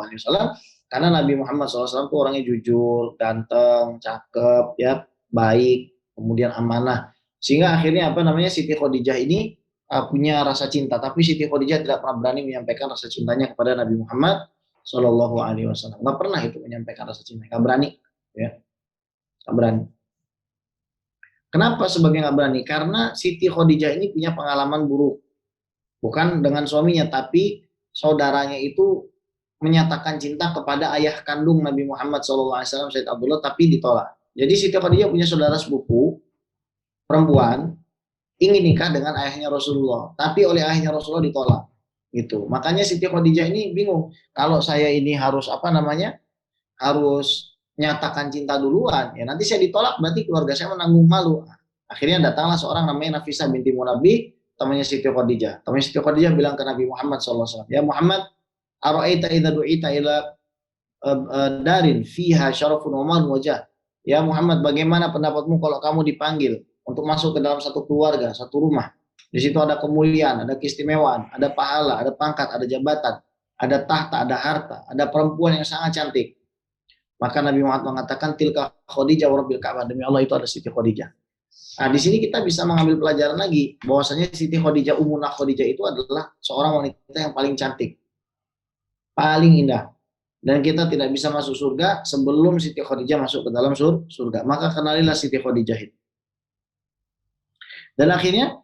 A: karena Nabi Muhammad SAW itu orangnya jujur, ganteng, cakep, ya, baik, kemudian amanah. Sehingga akhirnya Siti Khadijah ini punya rasa cinta, tapi Siti Khadijah tidak pernah berani menyampaikan rasa cintanya kepada Nabi Muhammad SAW. Nggak pernah itu menyampaikan rasa cinta, nggak berani, ya, nggak berani. Kenapa sebagai nggak berani? Karena Siti Khadijah ini punya pengalaman buruk. Bukan dengan suaminya, tapi saudaranya itu menyatakan cinta kepada ayah kandung Nabi Muhammad SAW, Sayyid Abdullah, tapi ditolak. Jadi Siti Khadijah punya saudara sepupu perempuan ingin nikah dengan ayahnya Rasulullah, tapi oleh ayahnya Rasulullah ditolak. Gitu. Makanya Siti Khadijah ini bingung. Kalau saya ini harus harus nyatakan cinta duluan, ya nanti saya ditolak, berarti keluarga saya menanggung malu. Akhirnya datanglah seorang namanya Nafisah binti Munabbi, temannya Siti Khadijah. Temannya Siti Khadijah bilang ke Nabi Muhammad SAW, ya Muhammad, ara'aita idza du'ita ila darin fiha syarafun wa man wajah. Ya Muhammad, bagaimana pendapatmu kalau kamu dipanggil untuk masuk ke dalam satu keluarga, satu rumah. Di situ ada kemuliaan, ada keistimewaan, ada pahala, ada pangkat, ada jabatan, ada tahta, ada harta, ada perempuan yang sangat cantik. Maka Nabi Muhammad mengatakan tilka Khadijah wa rabbil Ka'bah, demi Allah itu ada Siti Khadijah. Nah, di sini kita bisa mengambil pelajaran lagi bahwasanya Siti Khadijah, Ummunah Khadijah itu adalah seorang wanita yang paling cantik, paling indah, dan kita tidak bisa masuk surga sebelum Siti Khadijah masuk ke dalam surga. Maka kenalilah Siti Khadijah itu. Dan akhirnya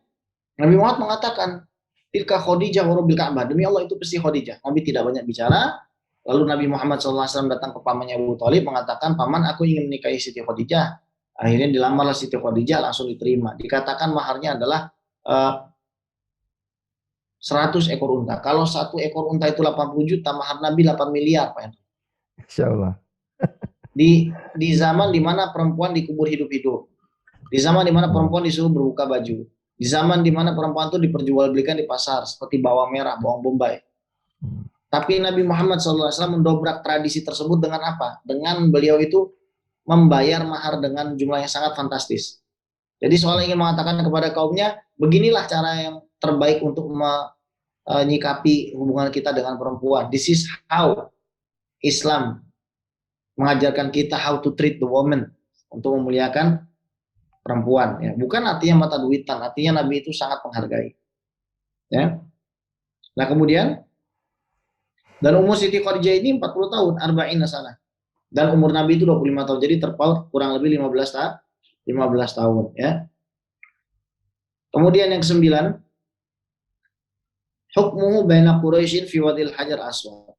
A: Nabi Muhammad mengatakan tilka Khadijah wa rabbil Ka'bah, demi Allah itu pasti Khadijah. Nabi tidak banyak bicara. Lalu Nabi Muhammad SAW datang ke pamannya Abu Thalib mengatakan, paman aku ingin menikahi Siti Khadijah. Akhirnya dilamarlah Siti Khadijah, langsung diterima. Dikatakan maharnya adalah 100 ekor unta. Kalau satu ekor unta itu 80 juta, mahar Nabi 8 miliar. Pak.
B: Insya Allah.
A: Di zaman dimana perempuan dikubur hidup-hidup. Di zaman dimana perempuan disuruh berbuka baju. Di zaman dimana perempuan itu diperjualbelikan di pasar, seperti bawang merah, bawang bombay. Tapi Nabi Muhammad SAW mendobrak tradisi tersebut dengan apa? Dengan beliau itu membayar mahar dengan jumlah yang sangat fantastis. Jadi soalnya ingin mengatakan kepada kaumnya, beginilah cara yang terbaik untuk menyikapi hubungan kita dengan perempuan. This is how Islam mengajarkan kita how to treat the woman, untuk memuliakan perempuan. Ya. Bukan artinya mata duitan, artinya Nabi itu sangat menghargai. Ya. Nah kemudian, dan umur Siti Khadijah ini 40 tahun, arba'in sana. Dan umur Nabi itu 25 tahun. Jadi terpaut kurang lebih 15 tahun. Ya. Kemudian yang ke-9, hukmuhu baina Quraisyin fi wadil hajar aswad.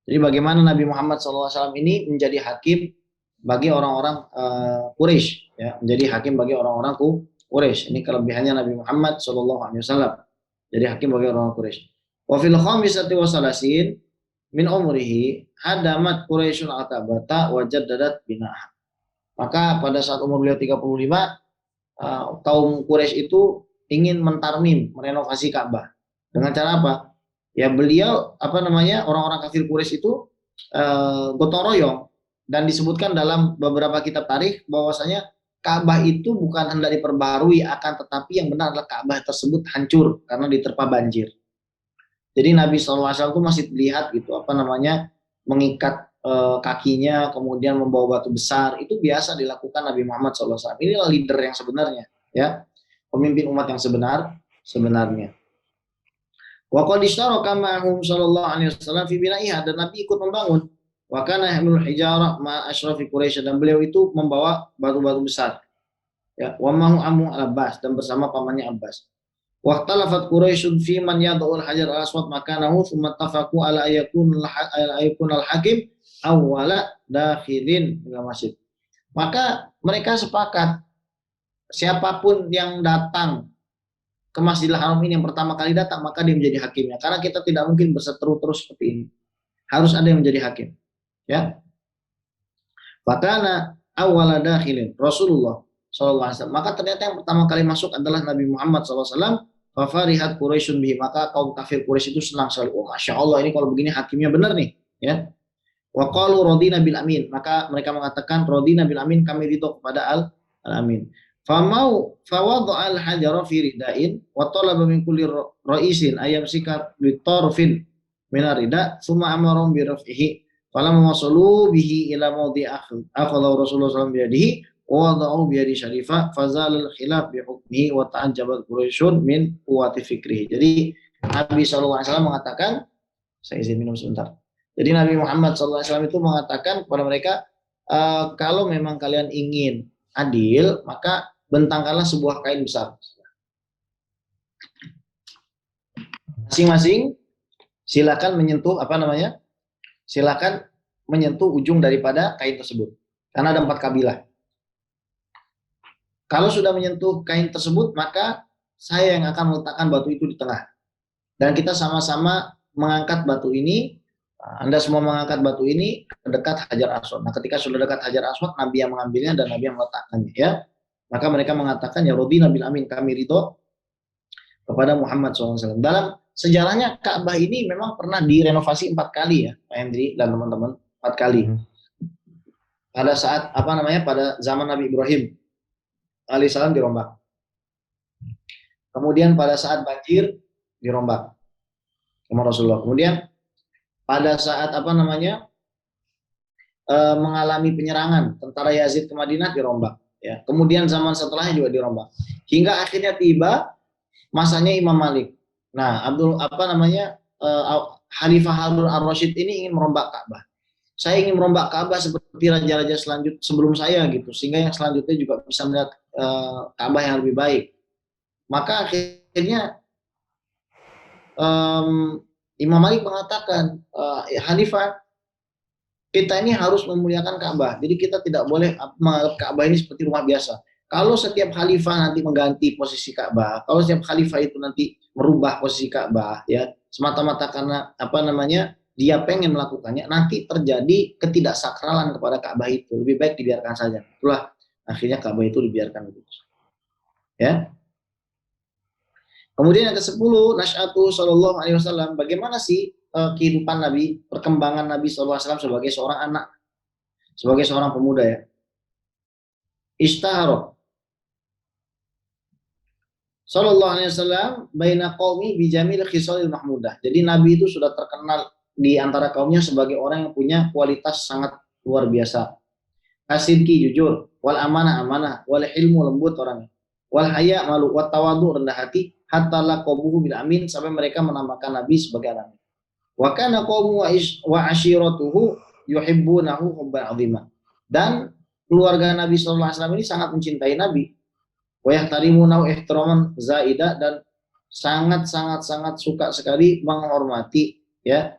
A: Jadi bagaimana Nabi Muhammad SAW ini menjadi hakim bagi orang-orang Quraisy, ya, menjadi hakim bagi orang-orang Quraisy. Ini kelebihannya Nabi Muhammad SAW. Jadi hakim bagi orang-orang Quraisy. Wa fil khamisati wa salasin min umrihi hadamat Quraisyun al-Ka'bata wa jaddadat bina'ah. Maka pada saat umur beliau 35, kaum Quraisy itu ingin mentarmim, merenovasi Ka'bah. Dengan cara apa? Ya beliau orang-orang kafir Quraisy itu gotong royong, dan disebutkan dalam beberapa kitab tarikh bahwasanya Ka'bah itu bukan hendak diperbarui, akan tetapi yang benar adalah Ka'bah tersebut hancur karena diterpa banjir. Jadi Nabi SAW itu masih terlihat gitu, apa namanya, mengikat kakinya, kemudian membawa batu besar. Itu biasa dilakukan Nabi Muhammad SAW. Inilah leader yang sebenarnya, ya, pemimpin umat yang sebenarnya. Wa qad istaraka ma'ahum sallallahu alaihi wasallam fi bina'iha, dan Nabi ikut membangun. Wa kana yahmilul hijarah ma asyrafi Quraisy, dan beliau itu membawa batu-batu besar. Ya, wa ma'hu ammu Abbas, dan bersama pamannya Abbas. Wa ikhtalafat Quraisyun fi man yad'ul hajar al-aswad makanahu thumma tafaqu ala ayakun al-hakim awwala dakhilin ila masjid. Maka mereka sepakat siapapun yang datang ke Masjidil Haram ini yang pertama kali datang, maka dia menjadi hakimnya. Karena kita tidak mungkin berseteru terus seperti ini. Harus ada yang menjadi hakim. Ya. Fakana awwala dakhilin Rasulullah SAW. Maka ternyata yang pertama kali masuk adalah Nabi Muhammad SAW. Fafarihat Quraisyun bihi. Maka kaum kafir Quraisy itu senang sekali. Oh, Masya Allah, ini kalau begini hakimnya benar nih. Ya. Wa qalu radina bil amin. Maka mereka mengatakan radina bil amin, kami ridho kepada al-amin. Famau fawadha al-hajara fi ridain wa talaba min kulli ra'isin ayamsika bi tarfin min ar-rida thumma amarum bi raf'ihi falamma wasalu bihi ila mawdi akhadha Rasulullah SAW bi yadihi wa wada'u bi yadi syarifah fazal al-khilaf bi hukmihi wa ta'ajjabat Quraisyun min quwwati fikrihi. Jadi Nabi SAW mengatakan, saya izin minum sebentar. Jadi Nabi Muhammad SAW itu mengatakan kepada mereka, kalau memang kalian ingin adil, maka bentangkanlah sebuah kain besar. Masing-masing silakan menyentuh silakan menyentuh ujung daripada kain tersebut. Karena ada 4 kabilah. Kalau sudah menyentuh kain tersebut, maka saya yang akan meletakkan batu itu di tengah. Dan kita sama-sama mengangkat batu ini. Anda semua mengangkat batu ini ke dekat Hajar Aswad. Nah, ketika sudah dekat Hajar Aswad, Nabi yang mengambilnya dan Nabi yang meletakkannya, ya. Maka mereka mengatakan, ya radina bil amin, kami ridho kepada Muhammad SAW. Dalam sejarahnya Ka'bah ini memang pernah direnovasi 4 kali, ya Pak Hendri dan teman-teman, 4 kali. Pada saat pada zaman Nabi Ibrahim alaihissalam dirombak. Kemudian pada saat banjir dirombak sama Rasulullah. Kemudian pada saat mengalami penyerangan tentara Yazid ke Madinah dirombak. Ya. Kemudian zaman setelahnya juga dirombak. Hingga akhirnya tiba masanya Imam Malik. Nah, Khalifah Harun ar-Rasyid ini ingin merombak Ka'bah. Saya ingin merombak Ka'bah seperti raja-raja selanjutnya sebelum saya gitu, sehingga yang selanjutnya juga bisa melihat Ka'bah yang lebih baik. Maka akhirnya Imam Malik mengatakan, Khalifah, kita ini harus memuliakan Ka'bah. Jadi kita tidak boleh menganggap Ka'bah ini seperti rumah biasa. Kalau setiap khalifah nanti mengganti posisi Ka'bah, kalau setiap khalifah itu nanti merubah posisi Ka'bah, ya semata-mata karena dia pengen melakukannya, nanti terjadi ketidaksakralan kepada Ka'bah itu. Lebih baik dibiarkan saja. Itulah akhirnya Ka'bah itu dibiarkan begitu. Ya. Kemudian yang ke-10, nasyatu sallallahu alaihi wasallam. Bagaimana sih kehidupan Nabi, perkembangan Nabi sallallahu alaihi wasallam sebagai seorang anak, sebagai seorang pemuda, ya. Ishtahara sallallahu alaihi wasallam baina qaumi bi jamil khisalil mahmudah. Jadi Nabi itu sudah terkenal di antara kaumnya sebagai orang yang punya kualitas sangat luar biasa. Asidki, jujur, wal amanah, amanah, wal ilmu, lembut orangnya, wal haya, malu, wat tawadu, rendah hati, hatta laqabuhu bil amin, sampai mereka menamakan Nabi sebagai amin. Wa kana qaumu wa ashiratuhu yuhibbunahu hubban 'azima. Dan keluarga Nabi sallallahu alaihi wasallam ini sangat mencintai Nabi. Wa yahtarimunahu ihtiraman zaida, dan sangat suka sekali menghormati, ya,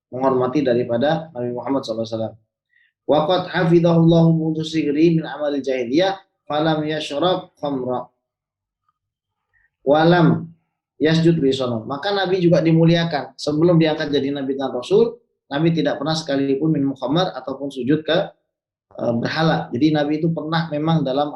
A: menghormati daripada Nabi Muhammad sallallahu alaihi wasallam. Wa qad hafidhahullahu mundu sigri min amal jahiliyah falam yashrab khamra walam yasjud bisono. Maka Nabi juga dimuliakan. Sebelum diangkat jadi Nabi dan Rasul, Nabi tidak pernah sekalipun minum khamar ataupun sujud ke berhala. Jadi Nabi itu pernah memang dalam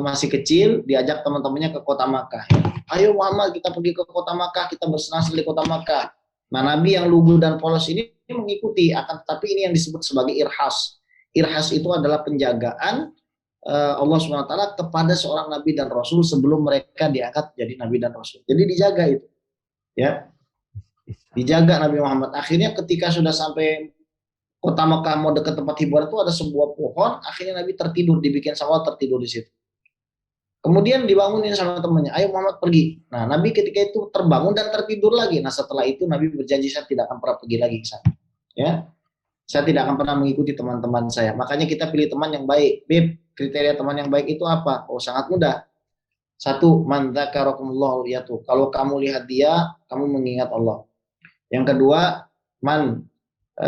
A: masih kecil diajak teman-temannya ke kota Makkah. Ayo Muhammad, kita pergi ke kota Makkah, kita bersenang-senang di kota Makkah. Nah, Nabi yang lugu dan polos ini mengikuti, akan tetapi ini yang disebut sebagai irhas. Irhas itu adalah penjagaan Allah SWT kepada seorang nabi dan rasul sebelum mereka diangkat jadi nabi dan rasul. Jadi dijaga itu, ya, dijaga Nabi Muhammad. Akhirnya ketika sudah sampai kota Mekah mau dekat tempat hiburan itu ada sebuah pohon, akhirnya Nabi tertidur, dibikin sawah tertidur di situ. Kemudian dibangunin sama temannya, ayo Muhammad pergi. Nah, Nabi ketika itu terbangun dan tertidur lagi. Nah, setelah itu Nabi berjanji saya tidak akan pernah pergi lagi ke sana. Ya, saya tidak akan pernah mengikuti teman-teman saya. Makanya kita pilih teman yang baik. Bib, kriteria teman yang baik itu apa? Oh, sangat mudah. Satu, man dzakarakumullah yaitu kalau kamu lihat dia, kamu mengingat Allah. Yang kedua, man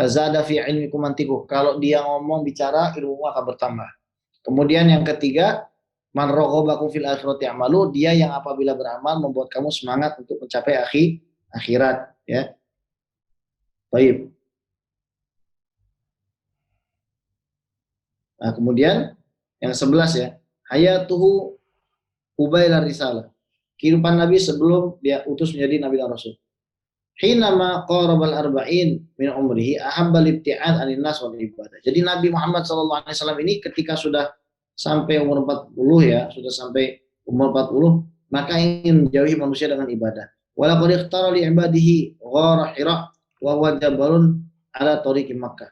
A: zada fi ilmikum mantiku. Kalau dia ngomong bicara, ilmu akan bertambah. Kemudian yang ketiga, man raghabakum fil akhirati amalu, dia yang apabila beramal membuat kamu semangat untuk mencapai akhirat, ya. Baik. Nah, kemudian yang 11 ya, hayatuhu ubaila risalah. Kehidupan Nabi sebelum dia utus menjadi nabi dan rasul. Hinama qarabal arba'in min umrihi ahabbal ibti'ad anin nas wal ibadah. Jadi Nabi Muhammad SAW ini ketika sudah sampai umur 40 ya, sudah sampai umur 40, maka ingin menjauhi manusia dengan ibadah. Walaqad ikhtara li ibadihi ghara Hira wa huwa jabalun ala tariqi Makkah.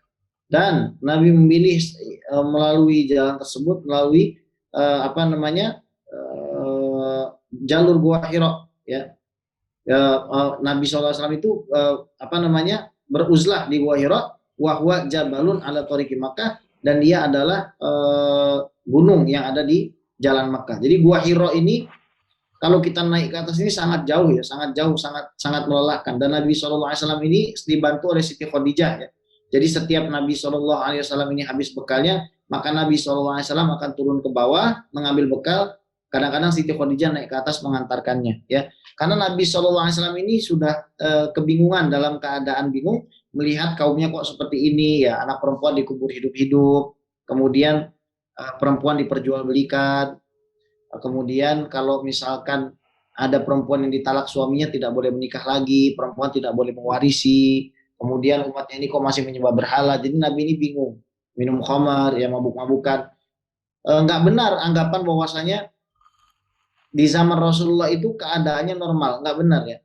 A: Dan Nabi memilih melalui jalan tersebut, melalui jalur Gua Hira, ya. Nabi SAW itu beruzlah di Gua Hira, wahwa jabalun ala tariqi Makkah, dan dia adalah gunung yang ada di jalan Makkah. Jadi Gua Hira ini kalau kita naik ke atas ini sangat jauh ya, sangat jauh, sangat melelahkan. Dan Nabi SAW ini dibantu oleh Siti Khadijah ya. Jadi setiap Nabi SAW ini habis bekalnya, maka Nabi SAW akan turun ke bawah mengambil bekal. Kadang-kadang Siti Khadijah naik ke atas mengantarkannya, ya. Karena Nabi SAW ini sudah kebingungan, dalam keadaan bingung melihat kaumnya kok seperti ini, ya. Anak perempuan dikubur hidup-hidup, kemudian perempuan diperjualbelikan, kemudian kalau misalkan ada perempuan yang ditalak suaminya tidak boleh menikah lagi, perempuan tidak boleh mewarisi, kemudian umatnya ini kok masih menyembah berhala. Jadi Nabi ini bingung, minum khamar, ya, mabuk-mabukan. Nggak benar anggapan bahwasanya di zaman Rasulullah itu keadaannya normal, nggak benar ya.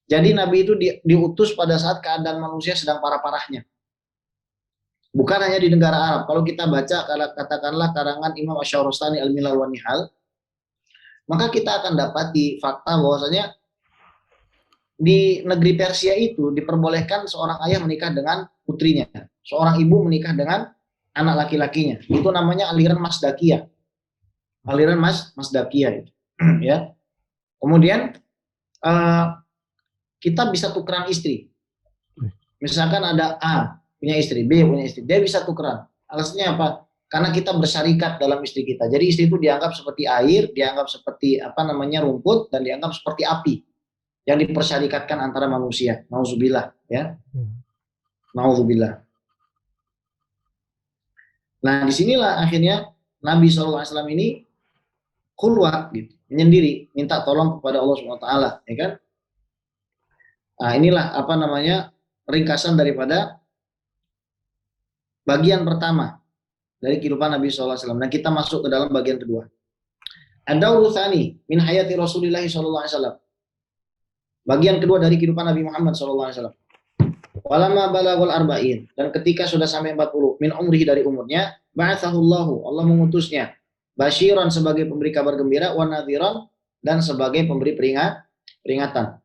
A: Jadi Nabi itu diutus pada saat keadaan manusia sedang parah-parahnya. Bukan hanya di negara Arab. Kalau kita baca katakanlah karangan Imam Asy-Syahrastani Al-Milal wa Nihal, maka kita akan dapati fakta bahwasanya di negeri Persia itu diperbolehkan seorang ayah menikah dengan putrinya, seorang ibu menikah dengan anak laki-lakinya. Itu namanya aliran Masdakiyah. Aliran Masdakiyah itu. Ya. Kemudian kita bisa tukeran istri. Misalkan ada A punya istri, B punya istri, dia bisa tukeran. Alasannya apa? Karena kita bersarikat dalam istri kita. Jadi istri itu dianggap seperti air, dianggap seperti rumput, dan dianggap seperti api yang dipersyarikatkan antara manusia. Nauzubillah, ya. Nauzubillah. Nah, disinilah akhirnya Nabi SAW ini khulwat gitu, menyendiri, minta tolong kepada Allah SWT, ya kan? Nah, inilah ringkasan daripada bagian pertama dari kehidupan Nabi SAW. Nah, kita masuk ke dalam bagian kedua. Ad-dauru tsani min hayati Rasulillah SAW. Bagian kedua dari kehidupan Nabi Muhammad SAW. Walamma balagul arba'in, dan ketika sudah sampai 40 min umrihi, dari umurnya, ba'atsahullahu, Allah mengutusnya, basyiran sebagai pemberi kabar gembira, wa nadhiran, dan sebagai pemberi peringatan.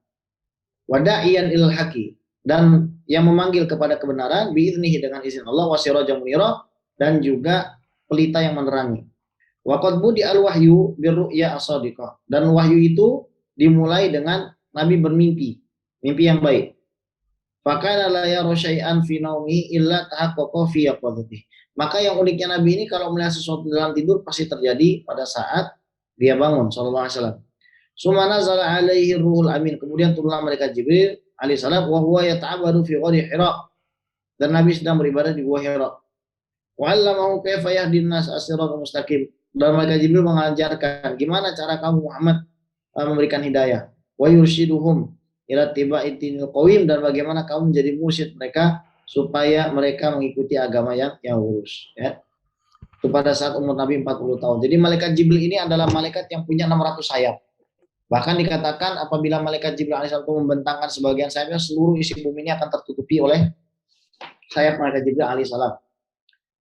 A: Wada'iyan ilal haqi, dan yang memanggil kepada kebenaran, biiznihi, dengan izin Allah, wasirajan munira, dan juga pelita yang menerangi. Wa qad budi al wahyu birru'ya as-shadiqah, dan wahyu itu dimulai dengan Nabi bermimpi, mimpi yang baik. Fakana la yara syai'an fi naumi illa tahaqqaqa fi yaqadhati. Maka yang uniknya Nabi ini kalau melihat sesuatu dalam tidur pasti terjadi pada saat dia bangun, sallallahu alaihi wasallam. Summa nazala alaihi ruhul amin, kemudian turunlah malaikat Jibril alaihi salam, wa huwa yata'abbadu fi ghari Hira, dan Nabi sedang beribadah di Gua Hira. Wa 'allamahu kaifa yahdin nas as-siratal mustaqim, dan malaikat Jibril mengajarkan gimana cara kamu Muhammad memberikan hidayah. Wa yurshiduhum ila tiba'i dinil qawim, dan bagaimana kamu menjadi mursyid mereka supaya mereka mengikuti agama yang lurus, ya. Itu pada saat umur Nabi 40 tahun. Jadi malaikat Jibril ini adalah malaikat yang punya 600 sayap. Bahkan dikatakan apabila malaikat Jibril alaihissalam itu membentangkan sebagian sayapnya, seluruh isi bumi ini akan tertutupi oleh sayap malaikat Jibril alaihissalam.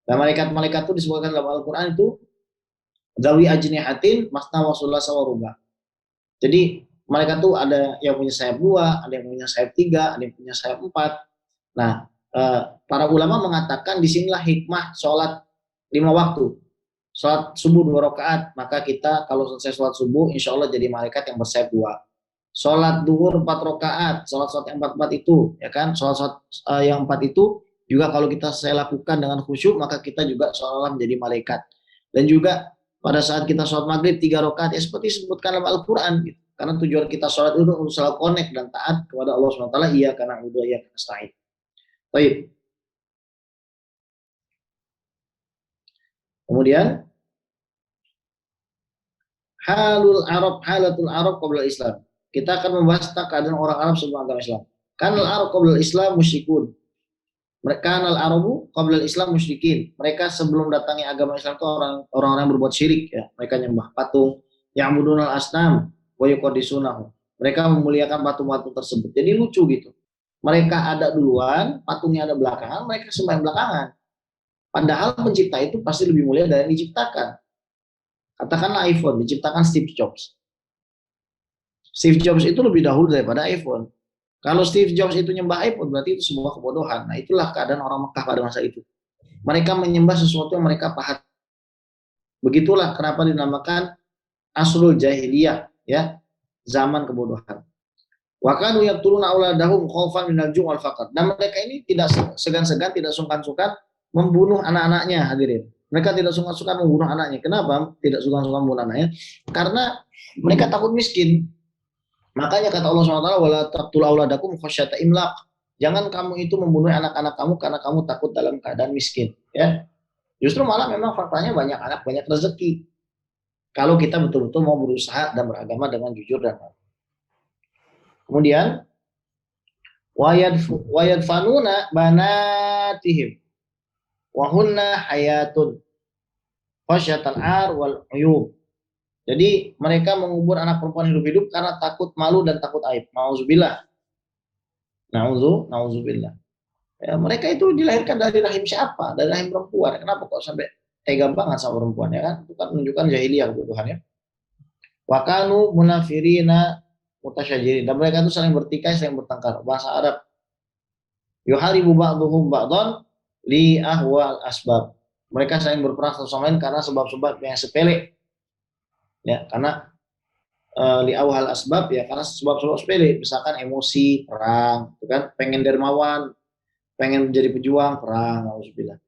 A: Dan malaikat-malaikat itu disebutkan dalam Al-Quran itu Zawi ajnihatin masna wa sulasa wa ruba. Jadi malaikat itu ada yang punya sayap 2, ada yang punya sayap 3, ada yang punya sayap 4. Nah, para ulama mengatakan disinilah hikmah sholat 5 waktu. Sholat subuh 2 rakaat, maka kita kalau selesai sholat subuh, insya Allah jadi malaikat yang bersayap 2. Sholat duhur 4 rakaat, sholat yang 4 itu, ya kan? Sholat yang 4 itu juga kalau kita saya lakukan dengan khusyuk, maka kita juga seolah-olah menjadi malaikat. Dan juga pada saat kita sholat maghrib 3 rakaat, ya seperti disebutkan dalam Al-Quran, gitu. Karena tujuan kita sholat itu untuk selalu connect dan taat kepada Allah SWT, iya karena udah iya karena nasta'in. Baik. Kemudian halatul Arab qabla Islam. Kita akan membahas keadaan orang Arab sebelum agama Islam. Kanal Arab qabla Islam musyrikun. Kanal Arabu qabla Islam musyrikin. Mereka sebelum datangnya agama Islam itu orang-orang yang berbuat syirik, ya. Mereka nyembah patung, ya'budunal asnam wa yuqaddisunahu. Mereka memuliakan patung-patung tersebut. Jadi lucu gitu. Mereka ada duluan, patungnya ada belakangan, mereka sembah belakangan. Padahal pencipta itu pasti lebih mulia dari yang diciptakan. Katakanlah iPhone, diciptakan Steve Jobs. Steve Jobs itu lebih dahulu daripada iPhone. Kalau Steve Jobs itu nyembah iPhone, berarti itu sebuah kebodohan. Nah, itulah keadaan orang Mekah pada masa itu. Mereka menyembah sesuatu yang mereka paham. Begitulah kenapa dinamakan asrul jahiliyah, ya, zaman kebodohan. Wa kanu yaqtuluna auladahum khaufan minal ju' wal faqr. Dan mereka ini tidak segan-segan, tidak sungkan-sungkan membunuh anak-anaknya, hadirin. Mereka tidak sungkan-sungkan membunuh anaknya. Kenapa tidak sungkan-sungkan membunuh anaknya? Karena mereka takut miskin. Makanya kata Allah SWT, wala taqtulu auladakum khasyata imlaq. Jangan kamu itu membunuh anak-anak kamu karena kamu takut dalam keadaan miskin, ya. Justru malah memang faktanya banyak anak, banyak rezeki. Kalau kita betul-betul mau berusaha dan beragama dengan jujur dan baik. Kemudian wayadfanuna banatihim wa hunna hayatun khasyatal ar wal uyub. Jadi mereka mengubur anak perempuan hidup-hidup karena takut malu dan takut aib. Nauzubillah. Nauzubillah. Ya, mereka itu dilahirkan dari rahim siapa? Dari rahim perempuan. Kenapa kok sampai tega banget sama perempuan, ya kan? Itu kan menunjukkan jahiliyah kebutuhan, ya. Wa kanu munafirina mutasyajirin. Dan mereka itu saling bertikai, saling bertengkar. Bahasa Arab. Yuharibu ba'duhum ba'dan li ahwal asbab. Mereka saling berperang satu sama lain karena sebab-sebab yang sepele. Ya, karena li awhal asbab, ya, karena sebab-sebab sepele, misalkan emosi, perang, gitu kan? Pengen dermawan, pengen menjadi pejuang, perang, auzubillah.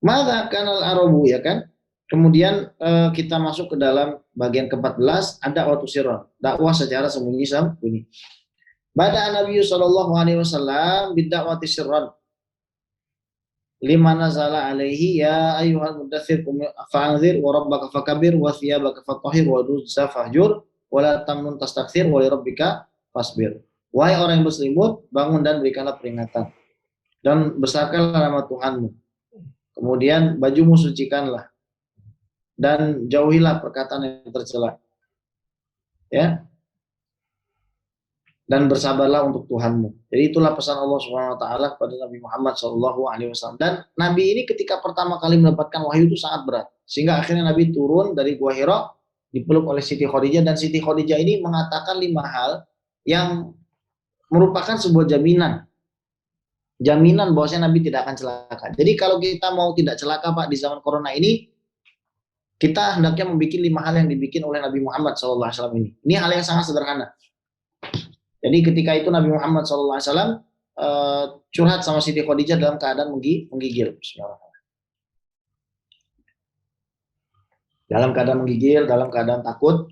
A: Maka kanal Arabu, ya kan? Kemudian kita masuk ke dalam bagian ke-14, ada waktu sirron, dakwah secara sembunyi-sembunyi. Bada Nabi sallallahu alaihi wasallam bidakwati sirron. Lima nazala alaihi ya ayyuhal mudaththir fa'anzir wa rabbaka fakabir wa thiyabaka fatahhir wa rujza fahjur wa la tamnun tastakthir wa li rabbika fasbir. Wahai orang yang berselimut, bangun dan berikanlah peringatan dan besarkanlah nama Tuhanmu. Kemudian bajumu sucikanlah dan jauhilah perkataan yang tercela. Ya. Dan bersabarlah untuk Tuhanmu. Jadi itulah pesan Allah Subhanahu wa taala kepada Nabi Muhammad sallallahu alaihi wasallam. Dan Nabi ini ketika pertama kali mendapatkan wahyu itu sangat berat. Sehingga akhirnya Nabi turun dari Gua Hira, dipeluk oleh Siti Khadijah, dan Siti Khadijah ini mengatakan 5 hal yang merupakan sebuah jaminan. Jaminan bahwasanya Nabi tidak akan celaka. Jadi kalau kita mau tidak celaka, Pak, di zaman corona ini, kita hendaknya membuat 5 hal yang dibikin oleh Nabi Muhammad sallallahu alaihi wasallam ini. Ini hal yang sangat sederhana. Jadi ketika itu Nabi Muhammad SAW curhat sama Siti Khadijah dalam keadaan menggigil. Dalam keadaan menggigil, dalam keadaan takut,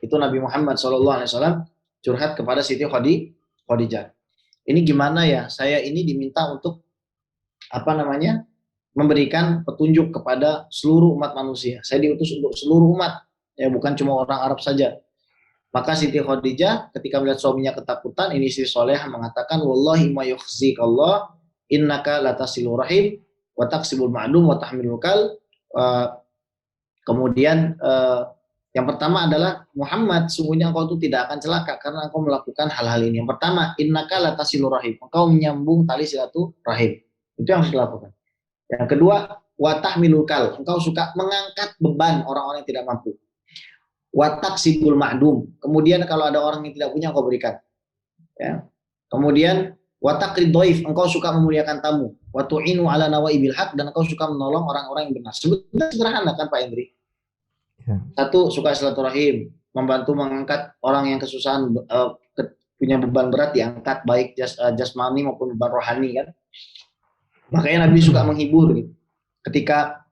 A: itu Nabi Muhammad SAW curhat kepada Siti Khadijah. Ini gimana ya? Saya ini diminta untuk memberikan petunjuk kepada seluruh umat manusia. Saya diutus untuk seluruh umat, ya, bukan cuma orang Arab saja. Maka Siti Khadijah ketika melihat suaminya ketakutan, ini istri soleh mengatakan, wallahi ma yukhzikallah innaka latasilu rahim wa taksibul ma'dum wa tahmilul kal. Kemudian yang pertama adalah Muhammad, sungguhnya engkau itu tidak akan celaka karena engkau melakukan hal-hal ini. Yang pertama, innaka latasilur rahim, engkau menyambung tali silaturahim. Itu yang harus dilakukan. Yang kedua, wa tahmilul kal, engkau suka mengangkat beban orang-orang yang tidak mampu. Wa taksibul ma'dum, kemudian kalau ada orang yang tidak punya engkau berikan. Ya. Kemudian wa taqrid dhaif, engkau suka memuliakan tamu. Wa tu'inu ala nawaibil haq, dan engkau suka menolong orang-orang yang benar. Sebetulnya sederhana kan Pak Hendri?
B: Ya.
A: Satu, suka silaturahim, membantu mengangkat orang yang kesusahan, punya beban berat diangkat, baik jasmani maupun beban rohani kan. Makanya Nabi suka menghibur gitu. Ketika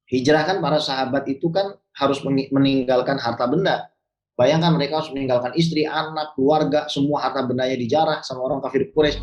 A: hijrah kan para sahabat itu kan harus meninggalkan harta benda. Bayangkan mereka harus meninggalkan istri, anak, keluarga, semua harta bendanya dijarah sama orang kafir Quraisy.